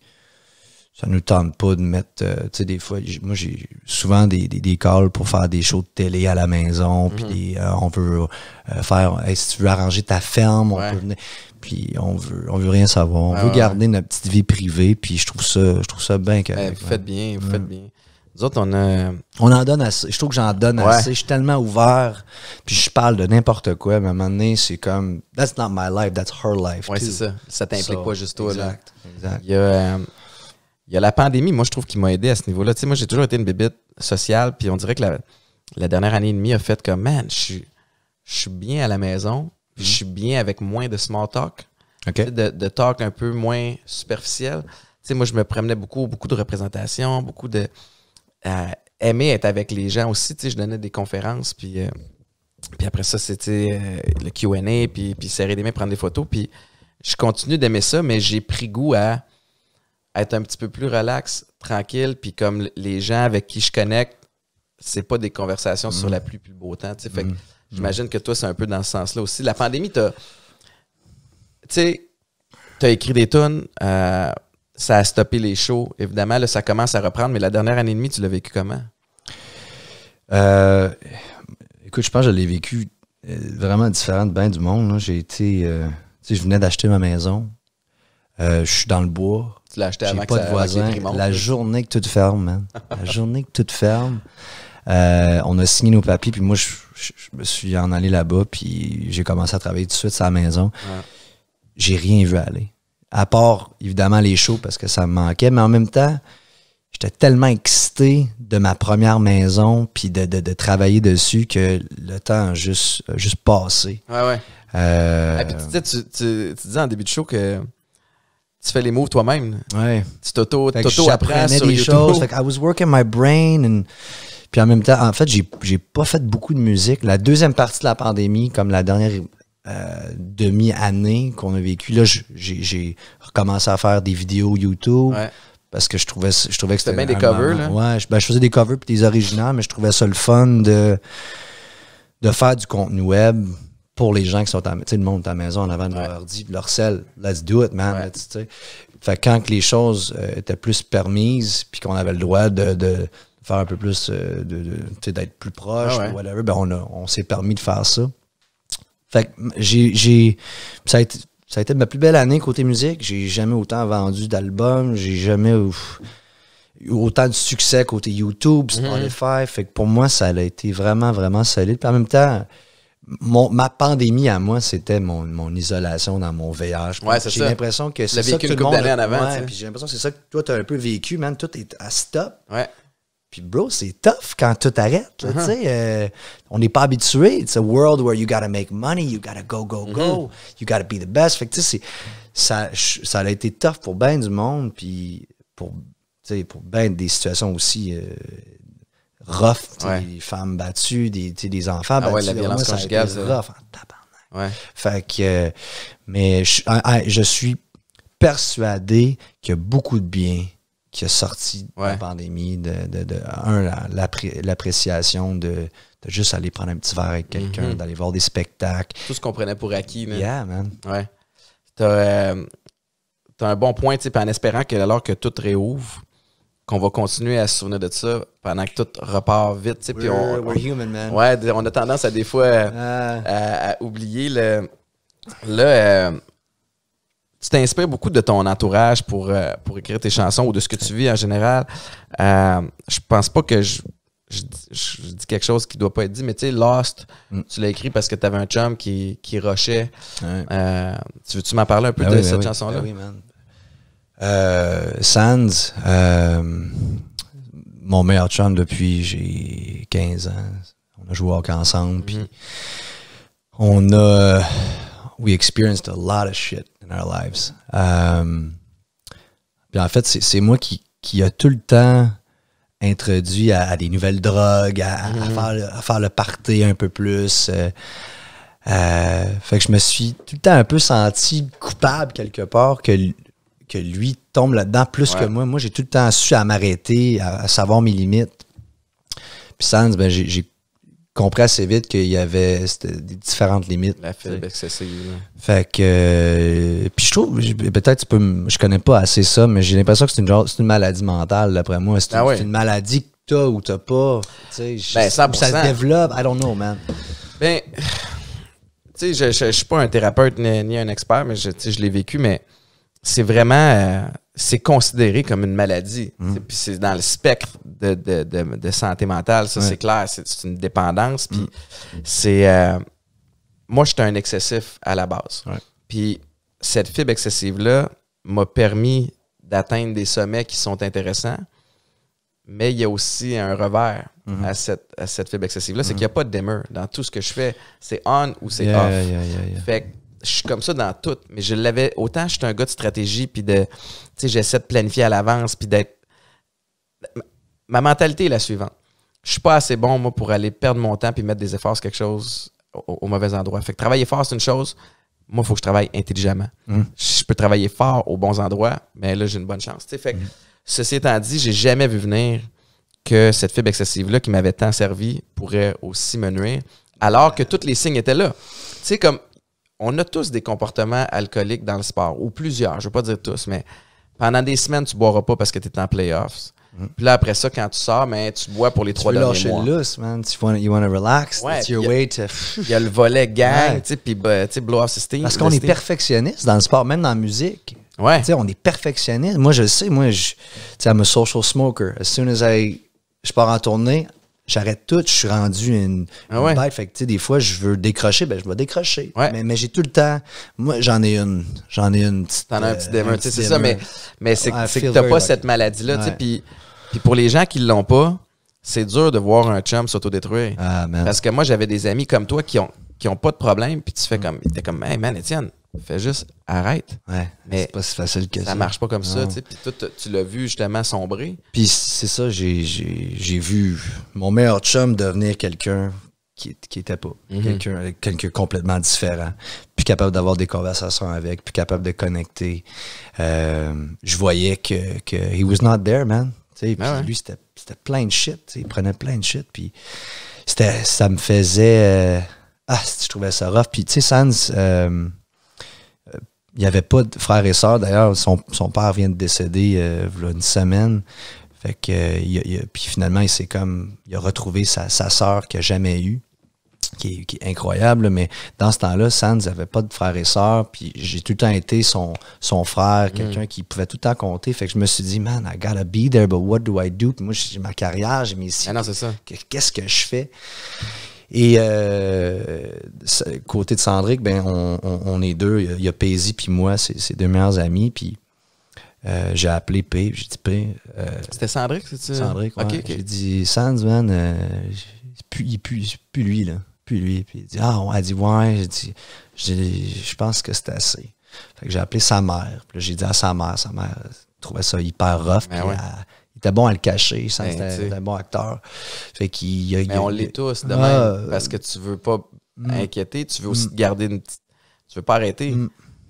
ça nous tente pas de mettre, des fois, moi j'ai souvent des calls pour faire des shows de télé à la maison, puis on veut faire, si tu veux arranger ta ferme, on peut venir, puis on veut rien savoir. On veut garder notre petite vie privée, puis je trouve ça bien correct. Vous faites bien. Nous autres, on en donne assez. Je trouve que j'en donne assez. Je suis tellement ouvert. Puis je parle de n'importe quoi. Mais à un moment donné, c'est comme... That's not my life, that's her life. Oui, c'est ça. Ça t'implique pas juste toi. Exact. Il y a la pandémie, moi, je trouve, qui m'a aidé à ce niveau-là. Tu sais, moi, j'ai toujours été une bébite sociale. Puis on dirait que la dernière année et demie a fait comme, man, je suis bien à la maison. Puis je suis bien avec moins de small talk. Okay. De talk un peu moins superficiel. Tu sais, moi, je me promenais beaucoup de représentations, beaucoup de... aimer être avec les gens aussi, tu sais, je donnais des conférences, puis après ça, c'était le Q&A, puis serrer des mains, prendre des photos, puis je continue d'aimer ça, mais j'ai pris goût à être un petit peu plus relax, tranquille, puis comme les gens avec qui je connecte, c'est pas des conversations sur la pluie puis le beau temps, tu sais, fait que j'imagine que toi, c'est un peu dans ce sens-là aussi. La pandémie, tu sais, t'as écrit des tunes, ça a stoppé les shows. Évidemment, là, ça commence à reprendre, mais la dernière année et demie, tu l'as vécu comment? Écoute, je pense que je l'ai vécu vraiment différent de bien du monde. Là. J'ai été... je venais d'acheter ma maison. Je suis dans le bois. Tu l'as acheté avant que pas de voisins. La journée que tout ferme, man. La journée que tout ferme. On a signé nos papiers, puis moi, je me suis en allé là-bas, puis j'ai commencé à travailler tout de suite sur la maison. Ouais. J'ai rien vu aller. À part, évidemment, les shows, parce que ça me manquait. Mais en même temps, j'étais tellement excité de ma première maison puis de travailler dessus que le temps a juste passé. Ouais. Et puis tu disais en début de show que tu fais les moves toi-même. Ouais. Tu t'auto-apprends sur des YouTube. Choses. Fait que I was working my brain. Puis en même temps, en fait, j'ai pas fait beaucoup de musique. La deuxième partie de la pandémie, comme la dernière... demi-année qu'on a vécu. Là, j'ai recommencé à faire des vidéos YouTube parce que je trouvais que c'était bien des covers. Là. Ouais, je faisais des covers puis des originaux, mais je trouvais ça le fun de faire du contenu web pour les gens qui sont le monde de ta maison en avant de leur ordi, leur cell. Let's do it, man. Fait que quand les choses étaient plus permises puis qu'on avait le droit de faire un peu plus d'être plus proche ou whatever, ben on s'est permis de faire ça. Fait que ça a été ma plus belle année côté musique. J'ai jamais autant vendu d'albums. J'ai jamais eu autant de succès côté YouTube, Spotify. Fait que pour moi, ça a été vraiment, vraiment solide. Puis en même temps, ma pandémie à moi, c'était mon isolation dans mon VIH. Ouais, c'est j'ai ça. l'impression que c'est vécu ça que une tout le couple monde... d'années en avant, ouais, puis j'ai l'impression que c'est ça que toi, t'as un peu vécu, man. Tout est à stop. Ouais. Puis bro, c'est tough quand tout arrête. Tu sais, on n'est pas habitué. It's a world where you gotta make money, you gotta go, you gotta be the best. Fait que tu sais, ça a été tough pour bien du monde, puis pour bien des situations aussi rough, des femmes battues, des enfants battus. Ouais, la violence conjugale, c'est rough en tabarnak. Ouais. Fait que, mais je suis persuadé qu'il y a beaucoup de bien qui est sorti de la pandémie, l'appréciation de juste aller prendre un petit verre avec quelqu'un, d'aller voir des spectacles. Tout ce qu'on prenait pour acquis. Là. Yeah, man. Ouais. T'as un bon point, tu sais, en espérant que alors que tout réouvre, qu'on va continuer à se souvenir de ça pendant que tout repart vite. Tu sais, puis we're human, man. Ouais, on a tendance à des fois à oublier tu t'inspires beaucoup de ton entourage pour écrire tes chansons ou de ce que tu vis en général. Je pense pas que je dis quelque chose qui doit pas être dit, mais tu sais, Lost, tu l'as écrit parce que tu avais un chum qui rushait. Ouais. Tu veux-tu m'en parler un peu de cette chanson-là? Oui, man. Sands, mon meilleur chum depuis j'ai 15 ans. On a joué au hockey ensemble, puis we experienced a lot of shit in our lives. Puis en fait, c'est moi qui a tout le temps introduit à des nouvelles drogues, à faire le party un peu plus. Fait que je me suis tout le temps un peu senti coupable quelque part que lui tombe là-dedans plus que moi. Moi, j'ai tout le temps su à m'arrêter, à savoir mes limites. Puis Sands, ben, j'ai compris assez vite qu'il y avait des différentes limites. La fibre excessive. Fait que... puis je trouve, peut-être je connais pas assez ça, mais j'ai l'impression que c'est une maladie mentale, d'après moi. C'est une maladie que t'as ou t'as pas. Tu sais, 100%. Ça se développe, I don't know, man. Ben, tu sais, je suis pas un thérapeute ni un expert, mais je l'ai vécu, mais c'est vraiment... c'est considéré comme une maladie. Puis c'est dans le spectre de santé mentale, ça, c'est clair. C'est une dépendance. Puis c'est... moi, j'étais un excessif à la base. Ouais. Puis cette fibre excessive-là m'a permis d'atteindre des sommets qui sont intéressants, mais il y a aussi un revers à cette fibre excessive-là. C'est qu'il n'y a pas de dimmer. Dans tout ce que je fais, c'est on ou c'est off. Fait que je suis comme ça dans tout, mais je l'avais autant. Je suis un gars de stratégie, puis tu sais, j'essaie de planifier à l'avance, puis d'être. Ma mentalité est la suivante. Je suis pas assez bon, moi, pour aller perdre mon temps puis mettre des efforts sur quelque chose au mauvais endroit. Fait que travailler fort, c'est une chose. Moi, il faut que je travaille intelligemment. Je peux travailler fort aux bons endroits, mais là, j'ai une bonne chance. Fait que, ceci étant dit, j'ai jamais vu venir que cette fibre excessive-là qui m'avait tant servi pourrait aussi me nuire, alors que tous les signes étaient là. Tu sais, comme. On a tous des comportements alcooliques dans le sport, ou plusieurs, je ne veux pas dire tous, mais pendant des semaines, tu ne boiras pas parce que tu es en playoffs. Puis là, après ça, quand tu sors, tu bois pour les 3 derniers mois. Tu veux lâcher le lousse, man. You want to relax. Ouais, That's your way to... Il y a le volet gang, puis blow off steam. Parce qu'on est perfectionniste dans le sport, même dans la musique. Ouais. On est perfectionniste. Moi, je le sais, I'm a social smoker. As soon as je pars en tournée, j'arrête tout, je suis rendu une bête. Fait que, tu sais, des fois, je veux décrocher, je vais décrocher. Ouais. Mais j'ai tout le temps... Moi, j'en ai une petite... T'en as un petit démon, tu sais, c'est ça, mais c'est que t'as pas cette maladie-là, tu sais, puis pour les gens qui l'ont pas, c'est dur de voir un chum s'autodétruire. Parce que moi, j'avais des amis comme toi qui ont pas de problème, puis tu fais comme... T'es comme, hey man, Étienne, fais juste, arrête. Ouais, mais c'est pas si facile que ça. Ça marche pas comme ça, tu sais. Puis toi, tu l'as vu justement sombrer. Puis c'est ça, j'ai vu mon meilleur chum devenir quelqu'un qui était pas. Quelqu'un complètement différent. Plus capable d'avoir des conversations avec, plus capable de connecter. Je voyais que he was not there, man. Puis lui, c'était plein de shit. Il prenait plein de shit. Puis ça me faisait... je trouvais ça rough. Puis tu sais, Sands... il n'y avait pas de frères et sœurs. D'ailleurs, son père vient de décéder il y a une semaine. Fait que puis finalement, il a retrouvé sa sœur qu'il n'a jamais eue, qui est incroyable. Mais dans ce temps-là, Sands n'avait pas de frères et sœurs. Puis j'ai tout le temps été son frère, quelqu'un qui pouvait tout le temps compter. Fait que je me suis dit, man, I gotta be there, but what do I do? Puis moi, j'ai ma carrière, j'ai mes... non, c'est ça. Qu'est-ce que je fais? Et côté de Sandrick, ben, on est deux. Il y a Paisy puis moi, c'est deux meilleurs amis. Puis j'ai appelé P. J'ai dit P. C'était Sandrick, c'est ça? Sandrick, ouais. Okay. J'ai dit Sands, man, il pue lui, là. Plus lui. Puis il dit elle dit ouais. J'ai dit je pense que c'est assez. Fait que j'ai appelé sa mère. Puis là, j'ai dit à sa mère trouvait ça hyper rough. Puis il était bon à le cacher. C'était un bon acteur. Fait qu'il mais on l'est tous de même. Parce que tu veux pas inquiéter, tu veux aussi te garder une petite. Tu veux pas arrêter.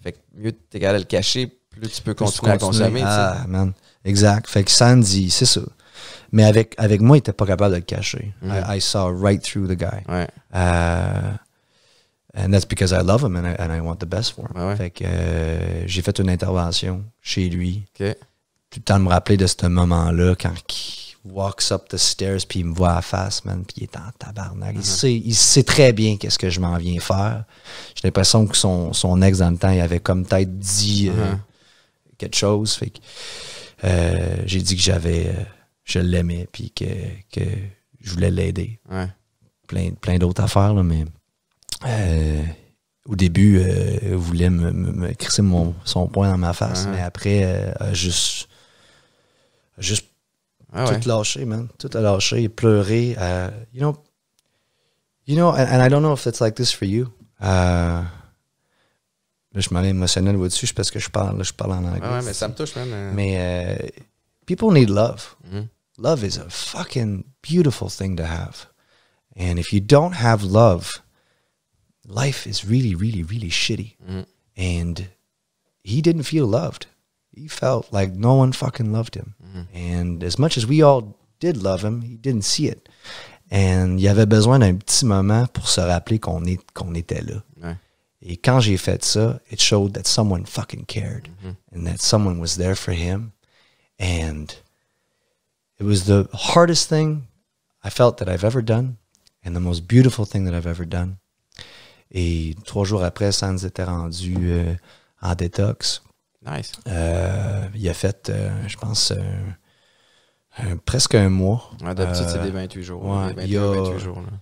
Fait que mieux t'es capable de le cacher, plus tu peux continuer à consommer. Man. Exact. Fait que Sandy, c'est ça. Mais avec moi, il était pas capable de le cacher. I saw right through the guy. Ouais. And that's because I love him and I want the best for him. Ouais. Fait que j'ai fait une intervention chez lui. Okay. Tout le temps de me rappeler de ce moment-là quand il walks up the stairs puis il me voit à la face, man, puis il est en tabarnak. Il sait très bien qu'est-ce que je m'en viens faire. J'ai l'impression que son ex dans le temps, il avait comme peut-être dit quelque chose. Fait que j'ai dit que je l'aimais puis que je voulais l'aider. Ouais. Plein d'autres affaires, là, mais au début, il voulait me crisser son poing dans ma face, mais après, juste tout lâché, man. Tout a lâché, pleuré. You know, and I don't know if it's like this for you. Là, je m'en vais émotionnel au-dessus parce que je parle en anglais. Ouais, mais ça me touche, man. Mais people need love. Love is a fucking beautiful thing to have. And if you don't have love, life is really, really, really shitty. And he didn't feel loved. He felt like no one fucking loved him. And as much as we all did love him, he didn't see it. And il avait besoin d'un petit moment pour se rappeler qu'on était là. Ouais. Et quand j'ai fait ça, it showed that someone fucking cared. And that someone was there for him. And it was the hardest thing I felt that I've ever done. And the most beautiful thing that I've ever done. Et 3 jours après, Sands était rendu en détox. Nice. Il a fait, je pense, presque un mois. Ouais, d'habitude, c'est des 28 jours. Ouais, 28 jours. Là.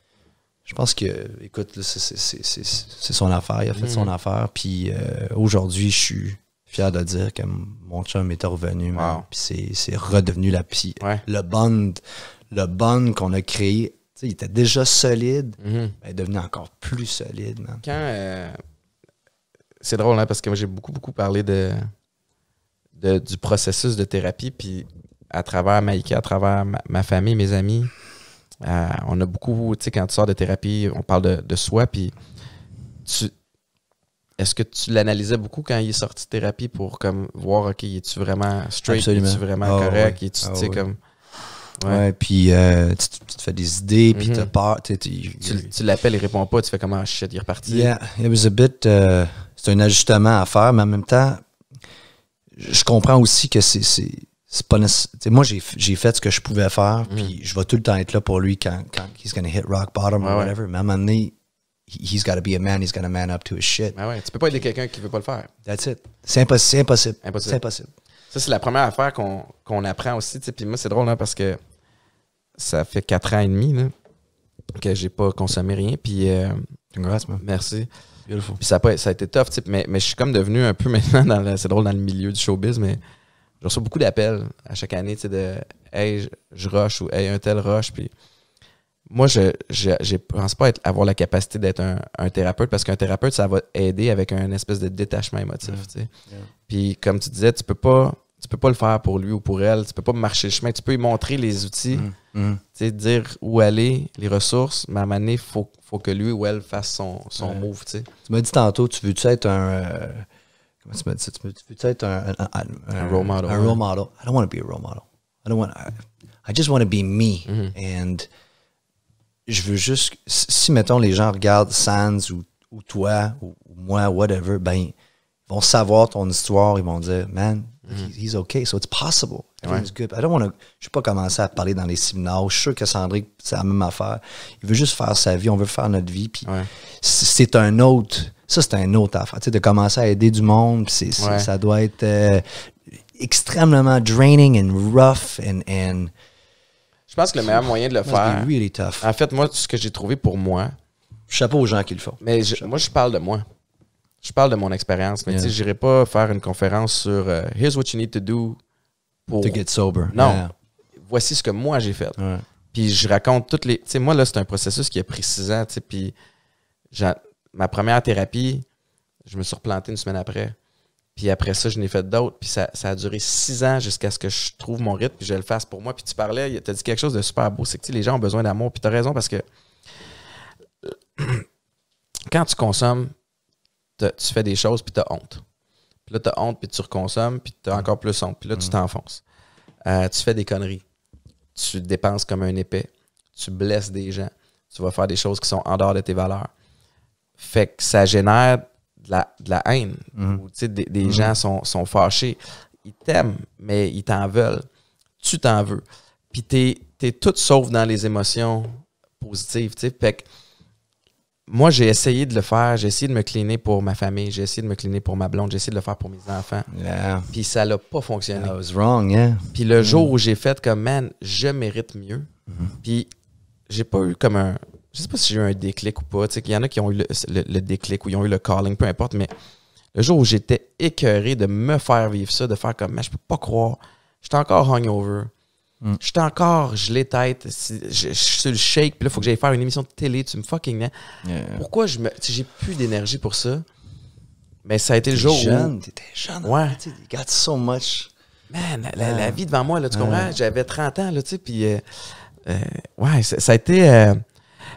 Je pense que, écoute, là, c'est son affaire. Il a fait son affaire. Puis aujourd'hui, je suis fier de dire que mon chum est revenu. Wow. Puis c'est redevenu la pire. Ouais. Le bond qu'on a créé, il était déjà solide, mais il est devenu encore plus solide, man. C'est drôle, hein, parce que moi, j'ai beaucoup parlé du processus de thérapie, puis à travers Maïka, à travers ma famille, mes amis, on a beaucoup, tu sais, quand tu sors de thérapie, on parle de soi, puis est-ce que tu l'analysais beaucoup quand il est sorti de thérapie pour comme voir, OK, es-tu vraiment straight, Absolument. es-tu vraiment correct, ouais. es-tu, tu sais, comme... Ouais, puis tu te fais des idées, puis t'as peur. Tu l'appelles, il répond pas, tu fais comment, shit, il est reparti. Yeah, it was a bit... c'est un ajustement à faire, mais en même temps, je comprends aussi que c'est pas nécessaire. Moi, j'ai fait ce que je pouvais faire, puis je vais tout le temps être là pour lui quand he's gonna hit rock bottom or whatever. Mais à un moment donné, he's gotta be a man, he's gotta man up to his shit. Ben ouais, tu peux pas aider quelqu'un qui veut pas le faire. That's it. C'est impossible. C'est impossible. Ça, c'est la première affaire qu'on apprend aussi. Puis moi, c'est drôle, hein, parce que ça fait 4 ans et demi là, que j'ai pas consommé rien. Puis, Congrats, man. merci. Beautiful. Puis ça a été tough, mais je suis comme devenu un peu maintenant, c'est drôle, dans le milieu du showbiz, mais je reçois beaucoup d'appels à chaque année, de « Hey, je rush » ou « Hey, un tel rush ». Puis moi, je pense pas avoir la capacité d'être un thérapeute, parce qu'un thérapeute, ça va aider avec un espèce de détachement émotif. Puis comme tu disais, tu peux pas le faire pour lui ou pour elle, tu peux pas marcher le chemin, tu peux lui montrer les outils, dire où aller, les ressources, mais à un moment donné, il faut que lui ou elle fasse son move. Tu m'as dit tantôt, tu veux-tu être comment tu m'as dit ça? Tu veux-tu être un role model? Un role model. I don't want to be a role model. I just want to be me. And je veux juste... Si, mettons, les gens regardent Sands ou toi ou moi, whatever, ben, ils vont savoir ton histoire, ils vont dire, man, he's okay, so it's possible. Everything's good. Je ne vais pas commencer à parler dans les séminaires. Je suis sûr que Sandrick, c'est la même affaire. Il veut juste faire sa vie, on veut faire notre vie. Puis c'est un autre... Ça, c'est un autre affaire. Tu sais, de commencer à aider du monde, ça doit être extrêmement draining and rough and pense que le meilleur moyen de le faire... C'est really tough. En fait, moi, ce que j'ai trouvé pour moi... Chapeau aux gens qui le font. Mais moi, je parle de moi. Je parle de mon expérience. Mais tu sais, j'irai pas faire une conférence sur Here's what you need to do pour... To get sober. Non. Yeah. Voici ce que moi, j'ai fait. Ouais. Puis je raconte toutes les... Tu sais, moi, là, c'est un processus qui a pris 6 ans. Tu sais, puis ma première thérapie, je me suis replanté une semaine après. Puis après ça, je n'ai fait d'autres. Puis ça a duré 6 ans jusqu'à ce que je trouve mon rythme puis je le fasse pour moi. Puis tu parlais, tu as dit quelque chose de super beau. C'est que les gens ont besoin d'amour. Puis tu as raison parce que quand tu consommes, tu fais des choses puis tu as honte. Puis là, tu as honte puis tu reconsommes puis tu as encore plus honte. Puis là, tu t'enfonces. Tu fais des conneries. Tu dépenses comme un épais. Tu blesses des gens. Tu vas faire des choses qui sont en dehors de tes valeurs. Fait que ça génère de la haine. Où, des gens sont fâchés. Ils t'aiment, mais ils t'en veulent. Tu t'en veux. Puis t'es tout sauf dans les émotions positives. Fait que moi, j'ai essayé de le faire. J'ai essayé de me cleaner pour ma famille. J'ai essayé de me cleaner pour ma blonde. J'ai essayé de le faire pour mes enfants. Yeah. Puis ça n'a pas fonctionné. I was wrong, yeah. Puis le jour où j'ai fait comme, man, je mérite mieux. Puis j'ai pas eu comme un... Je sais pas si j'ai eu un déclic ou pas. Il y en a qui ont eu le déclic ou ils ont eu le calling, peu importe. Mais le jour où j'étais écœuré de me faire vivre ça, de faire comme, man, je peux pas croire. J'étais encore hungover. J'étais encore gelé tête. Je suis sur le shake. Puis là, il faut que j'aille faire une émission de télé. Tu me fucking... Yeah. Pourquoi j'ai plus d'énergie pour ça? Mais ça a été le jour où... T'étais jeune. Ouais. You got so much. Man, la vie devant moi, là, tu comprends? J'avais 30 ans, là, tu sais, puis... ouais, ça a été...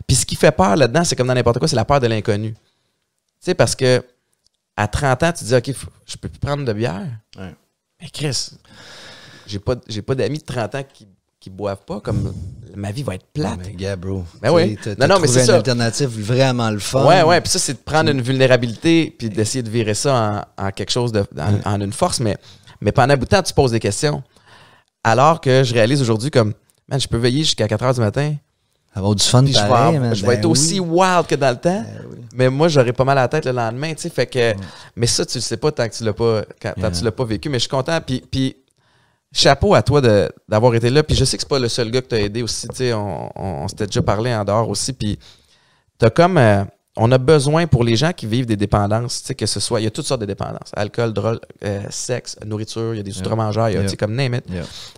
Puis ce qui fait peur là-dedans, c'est comme dans n'importe quoi, c'est la peur de l'inconnu. Tu sais, parce que à 30 ans, tu te dis, OK, je peux plus prendre de bière. Ouais. Mais Chris, j'ai pas d'amis de 30 ans qui boivent pas, comme ma vie va être plate. Mais gars, bro. Ben oui. Non, mais c'est une alternative vraiment le fun. Ouais, puis ça, c'est de prendre une vulnérabilité puis d'essayer de virer ça en quelque chose, en une force. Mais pendant un bout de temps, tu poses des questions. Alors que je réalise aujourd'hui comme, man, je peux veiller jusqu'à 4 heures du matin. Avoir du fun pareil, je vais être aussi wild que dans le temps. Mais moi, j'aurais pas mal à la tête le lendemain, tu sais. Fait que, mais ça, tu le sais pas tant que tu l'as pas, quand tu l'as pas vécu. Mais je suis content. Puis chapeau à toi d'avoir été là. Puis je sais que c'est pas le seul gars que t'as aidé aussi, tu sais. On s'était déjà parlé en dehors aussi. Puis t'as comme... on a besoin pour les gens qui vivent des dépendances, tu sais, que ce soit... Il y a toutes sortes de dépendances. Alcool, drogue, sexe, nourriture, il y a des outre-mangeurs, il y a, tu sais, comme name it.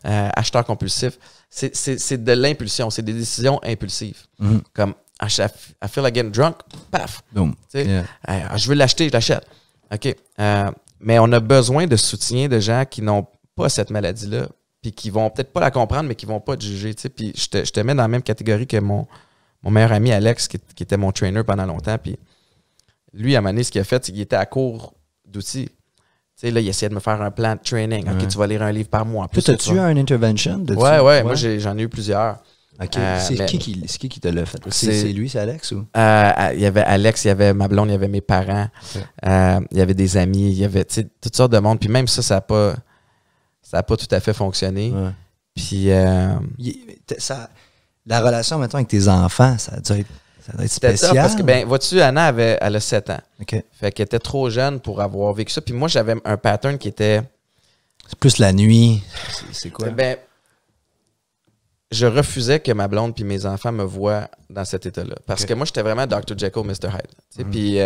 Acheteurs compulsifs. C'est de l'impulsion. C'est des décisions impulsives. Comme, I feel like getting drunk, paf. Boom. Tu sais, je veux l'acheter, je l'achète. OK. Mais on a besoin de soutien de gens qui n'ont pas cette maladie-là, puis qui vont peut-être pas la comprendre, mais qui vont pas te juger, tu sais. Puis je te mets dans la même catégorie que mon meilleur ami Alex, qui était mon trainer pendant longtemps. Puis lui, à un moment donné, ce qu'il a fait, c'est qu'il était à court d'outils. Tu sais, là, il essayait de me faire un plan de training. OK, tu vas lire un livre par mois. Puis, as-tu eu une intervention? Ouais. Moi, j'en ai eu plusieurs. OK. C'est qui te l'a fait? C'est lui, c'est Alex? Ou? Il y avait Alex, il y avait ma blonde, il y avait mes parents. Okay. Il y avait des amis. Il y avait toutes sortes de monde. Puis même ça n'a pas tout à fait fonctionné. Ouais. Puis... la relation, maintenant avec tes enfants, ça doit être spécial. Parce que, ben, vois-tu, Anna, elle a 7 ans. OK. Fait qu'elle était trop jeune pour avoir vécu ça. Puis moi, j'avais un pattern qui était... C'est plus la nuit. C'est quoi? Ben, je refusais que ma blonde puis mes enfants me voient dans cet état-là. Parce que moi, j'étais vraiment Dr. Jekyll, Mr. Hyde. Puis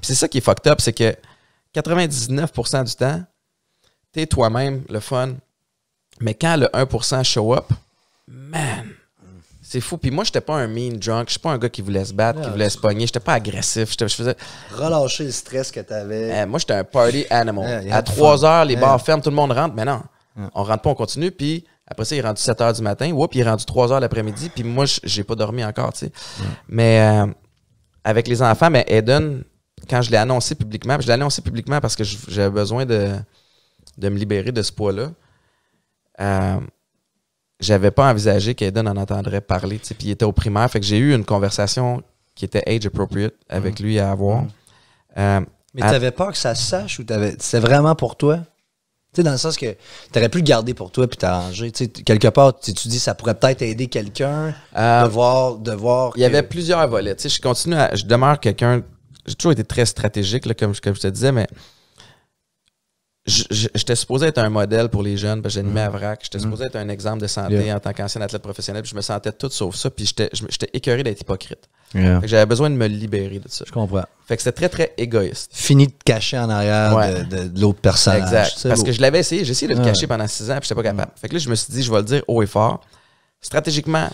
c'est ça qui est fucked up, c'est que 99% du temps, t'es toi-même, le fun. Mais quand le 1% show up, man... C'est fou. Puis moi, j'étais pas un mean drunk. Je suis pas un gars qui voulait se battre, qui voulait se pogner. J'étais pas agressif. Je faisais... Relâcher le stress que t'avais. Moi, j'étais un party animal. À 3 heures, les bars ferment, tout le monde rentre. Mais non, on rentre pas, on continue. Puis après ça, il est rendu 7 heures du matin. Oups, il est rendu 3 heures l'après-midi. Puis moi, j'ai pas dormi encore, tu sais. Mais avec les enfants, mais Eden, quand je l'ai annoncé publiquement, je l'ai annoncé publiquement parce que j'avais besoin de me libérer de ce poids-là. J'avais pas envisagé qu'Aiden en entendrait parler, tu sais, puis il était au primaire, fait que j'ai eu une conversation qui était age appropriate avec lui à avoir. Mais t'avais peur que ça se sache ou c'était vraiment pour toi? Tu sais, dans le sens que t'aurais pu le garder pour toi puis t'arranger. Tu sais, quelque part, tu dis ça pourrait peut-être aider quelqu'un de voir il y avait plusieurs volets. Tu sais, je demeure quelqu'un, j'ai toujours été très stratégique, là, comme je te disais, mais j'étais supposé être un modèle pour les jeunes, parce que j'animais à VRAC. J'étais supposé être un exemple de santé en tant qu'ancien athlète professionnel. Puis je me sentais tout sauf ça. Puis j'étais écœuré d'être hypocrite. Fait que j'avais besoin de me libérer de ça. Je comprends. Fait que c'était très, très égoïste. Fini de cacher en arrière de l'autre personnage. Exact. Parce que je l'avais essayé. J'ai essayé de le cacher pendant 6 ans, puis j'étais pas capable. Fait que là, je me suis dit, je vais le dire haut et fort. Stratégiquement,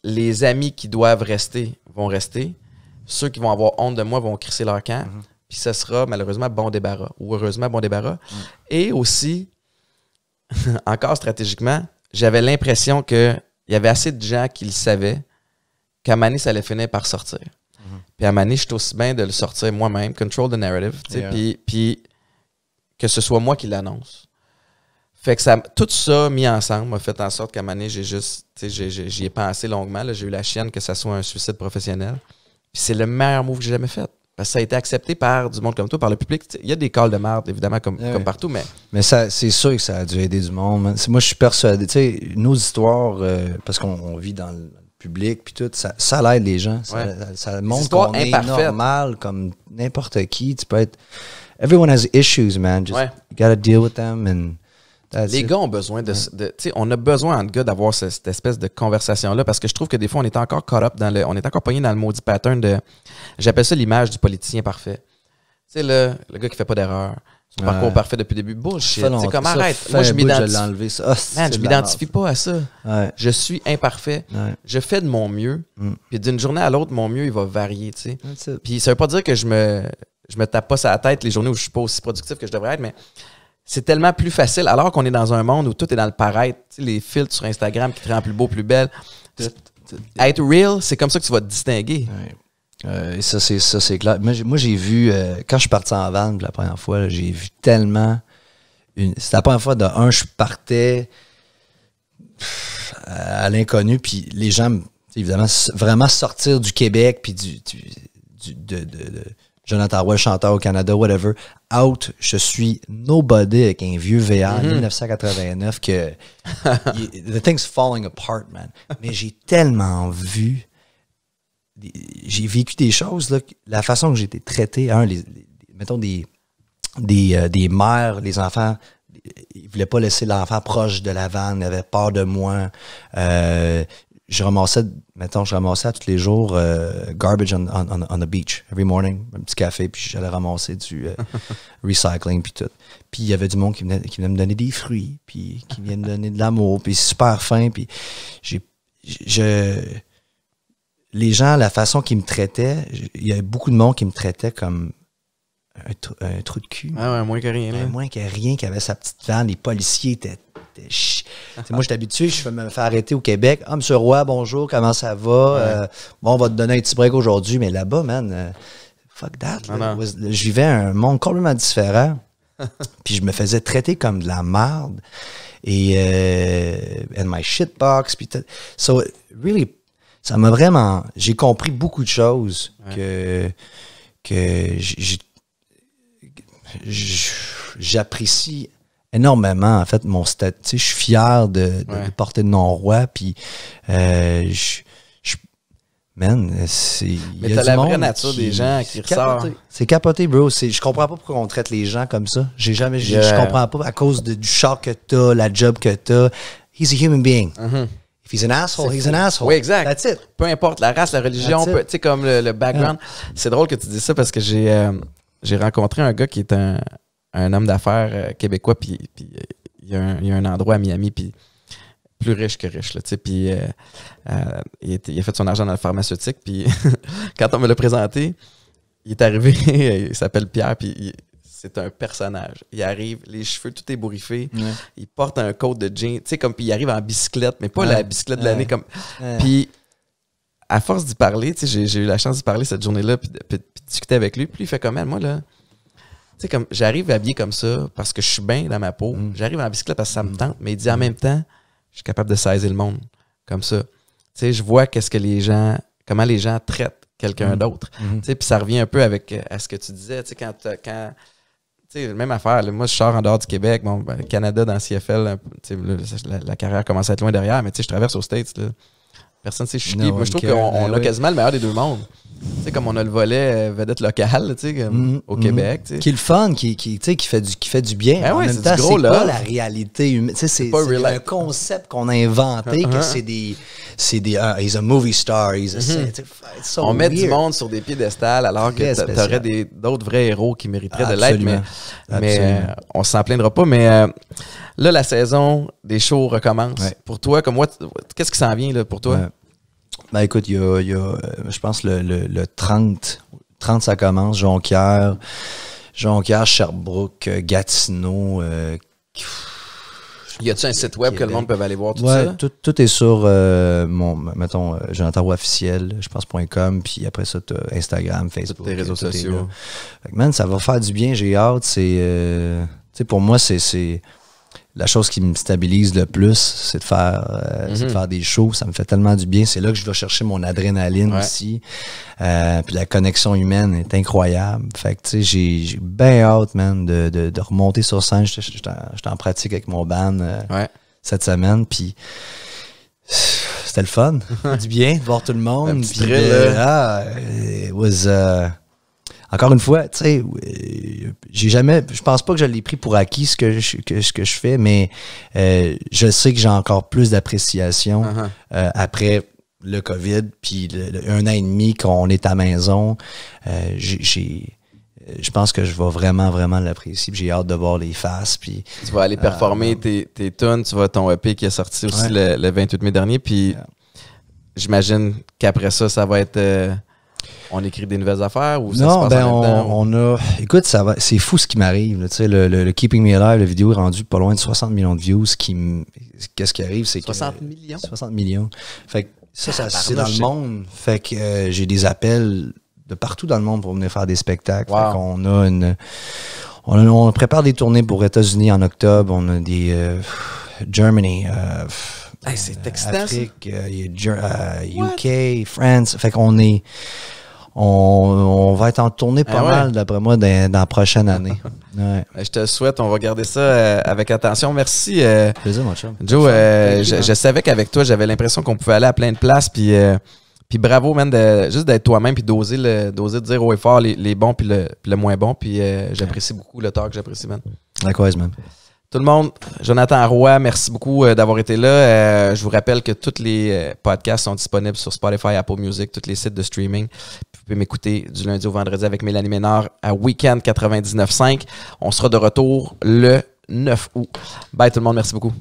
les amis qui doivent rester vont rester. Ceux qui vont avoir honte de moi vont crisser leur camp. Puis ça sera malheureusement bon débarras. Ou heureusement bon débarras. Et aussi, encore stratégiquement, j'avais l'impression qu'il y avait assez de gens qui le savaient qu'à un moment donné, ça allait finir par sortir. Puis à un moment donné, je suis aussi bien de le sortir moi-même, control the narrative, puis que ce soit moi qui l'annonce. Fait que tout ça mis ensemble m'a fait en sorte qu'à un moment donné, j'y ai pensé longuement. Là, j'ai eu la chienne que ça soit un suicide professionnel. Puis c'est le meilleur move que j'ai jamais fait. Parce que ça a été accepté par du monde comme toi, par le public. Il y a des calls de merde, évidemment, comme partout, mais... Mais c'est sûr que ça a dû aider du monde. Moi, je suis persuadé. Tu sais, nos histoires, parce qu'on vit dans le public, puis tout, ça l'aide les gens. Ça montre qu'on est normal, comme n'importe qui. Tu peux être... Everyone has issues, man. Just, you gotta deal with them, and... Les gars ont besoin tu sais, on a besoin, entre gars, d'avoir cette espèce de conversation-là, parce que je trouve que des fois, on est encore caught up on est encore pogné dans le maudit pattern de... J'appelle ça l'image du politicien parfait. Tu sais, le gars qui fait pas d'erreur, son parcours parfait depuis le début. Bullshit. C'est comme, arrête. Moi, je m'identifie pas à ça. Je suis imparfait. Je fais de mon mieux. Puis d'une journée à l'autre, mon mieux, il va varier, tu sais. Puis ça veut pas dire que je me tape pas sur la tête les journées où je suis pas aussi productif que je devrais être, mais c'est tellement plus facile, alors qu'on est dans un monde où tout est dans le paraître. Tu sais, les filtres sur Instagram qui te rendent plus beau, plus belle. Être real, c'est comme ça que tu vas te distinguer. Et ça, c'est clair. Moi, j'ai vu, quand je suis parti en van la première fois, là, j'ai vu tellement... C'était la première fois, je partais à l'inconnu, puis les gens, évidemment, vraiment sortir du Québec, puis de Jonathan Roy, chanteur au Canada, whatever, out, je suis nobody avec un vieux VR 1989 que the thing's falling apart, man. Mais j'ai tellement vu, j'ai vécu des choses, là, la façon que j'ai été traité, mettons des mères, les enfants, ils voulaient pas laisser l'enfant proche de la vanne, ils avaient peur de moi. Je ramassais à tous les jours garbage on the beach, every morning, un petit café, puis j'allais ramasser du recycling, puis tout. Puis il y avait du monde qui venait me donner des fruits, puis qui venait me donner de l'amour, puis super fin, puis les gens, la façon qu'ils me traitaient, il y avait beaucoup de monde qui me traitait comme un trou de cul. Ah ouais, moins que rien. Moins que rien, qui avait sa petite vanne, les policiers étaient... Moi, je suis habitué, je me fais arrêter au Québec. Ah, monsieur Roy, bonjour, comment ça va? Bon, on va te donner un petit break aujourd'hui, mais là-bas, man, fuck that. Je vivais un monde complètement différent. Puis je me faisais traiter comme de la merde. Et and my shitbox. Puis so, really, ça m'a vraiment... J'ai compris beaucoup de choses que j'apprécie énormément, en fait, mon statut. Je suis fier de porter le nom Roy, puis man, c'est... Mais t'as la vraie nature des gens qui ressortent. C'est capoté, bro. Je comprends pas pourquoi on traite les gens comme ça. Je comprends pas à cause du char que t'as, la job que t'as. He's a human being. If he's an asshole, he's an asshole. Oui, exact. That's it. Peu importe la race, la religion, tu sais, comme le background. C'est drôle que tu dis ça parce que j'ai rencontré un gars qui est un homme d'affaires québécois, puis il y a un endroit à Miami, puis plus riche que riche, là, tu sais, puis il a fait son argent dans le pharmaceutique, puis quand on me l'a présenté, il est arrivé, il s'appelle Pierre, puis c'est un personnage. Il arrive, les cheveux tout ébouriffés, il porte un coat de jean, tu sais, comme, puis il arrive en bicyclette, mais pas la bicyclette de l'année, comme... Puis, à force d'y parler, tu sais, j'ai eu la chance d'y parler cette journée-là, puis de discuter avec lui, puis il fait comme, moi, là... Tu sais, comme j'arrive habillé comme ça parce que je suis bien dans ma peau. J'arrive en bicyclette parce que ça me tente. Mais il dit en même temps, je suis capable de saisir le monde comme ça. Tu sais, je vois comment les gens traitent quelqu'un d'autre. Tu sais, puis ça revient un peu à ce que tu disais. Tu sais, quand tu sais, même affaire. Là, moi, je sors en dehors du Québec. Bon, Canada dans CFL, tu sais, la carrière commence à être loin derrière. Mais tu sais, je traverse aux States. Là. Personne ne sait je suis qui. Moi, je trouve qu'on a quasiment le meilleur des deux mondes. Tu sais, comme on a le volet vedette locale, tu sais, comme au Québec. Tu sais. Qui est le fun, qui fait du bien. Ben en ouais, même c'est temps, du gros c'est pas love. la réalité humaine. Tu sais, c'est un concept qu'on a inventé, que c'est des he's a movie star, it's so On met du weird. monde sur des piédestals alors que Très t'aurais d'autres vrais héros qui mériteraient de l'être, Absolument. mais on s'en plaindra pas. Mais là, la saison des shows recommence. Ouais. Pour toi, comme moi, qu'est-ce qui s'en vient là, pour toi? Ouais. Ben écoute, il y a je pense le 30 ça commence, Jonquière, Sherbrooke, Gatineau. Y a-tu un site web que le monde peut aller voir tout Ouais, ça? tout est sur mettons, Jonathan Roy officiel, je pense .com, puis après ça, t'as Instagram, Facebook. Tous tes réseaux sociaux. Fait que, man, ça va faire du bien, j'ai hâte. C'est, tu sais, pour moi, c'est la chose qui me stabilise le plus, c'est de faire des shows. Ça me fait tellement du bien. C'est là que je vais chercher mon adrénaline aussi. Puis la connexion humaine est incroyable. Fait que, tu sais, j'ai bien hâte, man, de remonter sur scène. J'étais en pratique avec mon band cette semaine. Puis c'était le fun. Du bien de voir tout le monde. Un petit Puis thrill, it was... encore une fois, tu sais, je pense pas que je l'ai pris pour acquis ce que je fais, mais je sais que j'ai encore plus d'appréciation après le COVID, puis un an et demi qu'on est à la maison. Je pense que je vais vraiment, vraiment l'apprécier. J'ai hâte de voir les faces. Puis, tu vas aller performer tes tunes. Tu vas ton EP qui est sorti aussi le 28 mai dernier. Puis j'imagine qu'après ça, ça va être... on écrit des nouvelles affaires ou ça se passe en même temps? On a... Écoute, c'est fou ce qui m'arrive. Tu sais, le Keeping Me Alive, la vidéo est rendue pas loin de 60 millions de views. Qu'est-ce qui arrive? C'est 60 millions? 60 millions. Fait que ça c'est dans le monde. Fait que j'ai des appels de partout dans le monde pour venir faire des spectacles. Wow. Fait qu'on a on prépare des tournées pour les États-Unis en octobre. On a des Germany, c'est excitant, Afrique, UK, France. Fait qu'on est... On va être en tournée pas mal, d'après moi, dans la prochaine année. Ouais. Je te le souhaite. On va garder ça avec attention. Merci. Plaisir, mon chum. Joe, je savais qu'avec toi, j'avais l'impression qu'on pouvait aller à plein de places. Puis bravo, man, juste d'être toi-même puis d'oser de dire haut et fort les bons puis le moins bon. Puis j'apprécie beaucoup le talk. J'apprécie, man. Likewise, man. Tout le monde, Jonathan Roy, merci beaucoup d'avoir été là. Je vous rappelle que tous les podcasts sont disponibles sur Spotify, Apple Music, tous les sites de streaming. Vous pouvez m'écouter du lundi au vendredi avec Mélanie Ménard à Weekend 99.5. On sera de retour le 9 août. Bye tout le monde, merci beaucoup.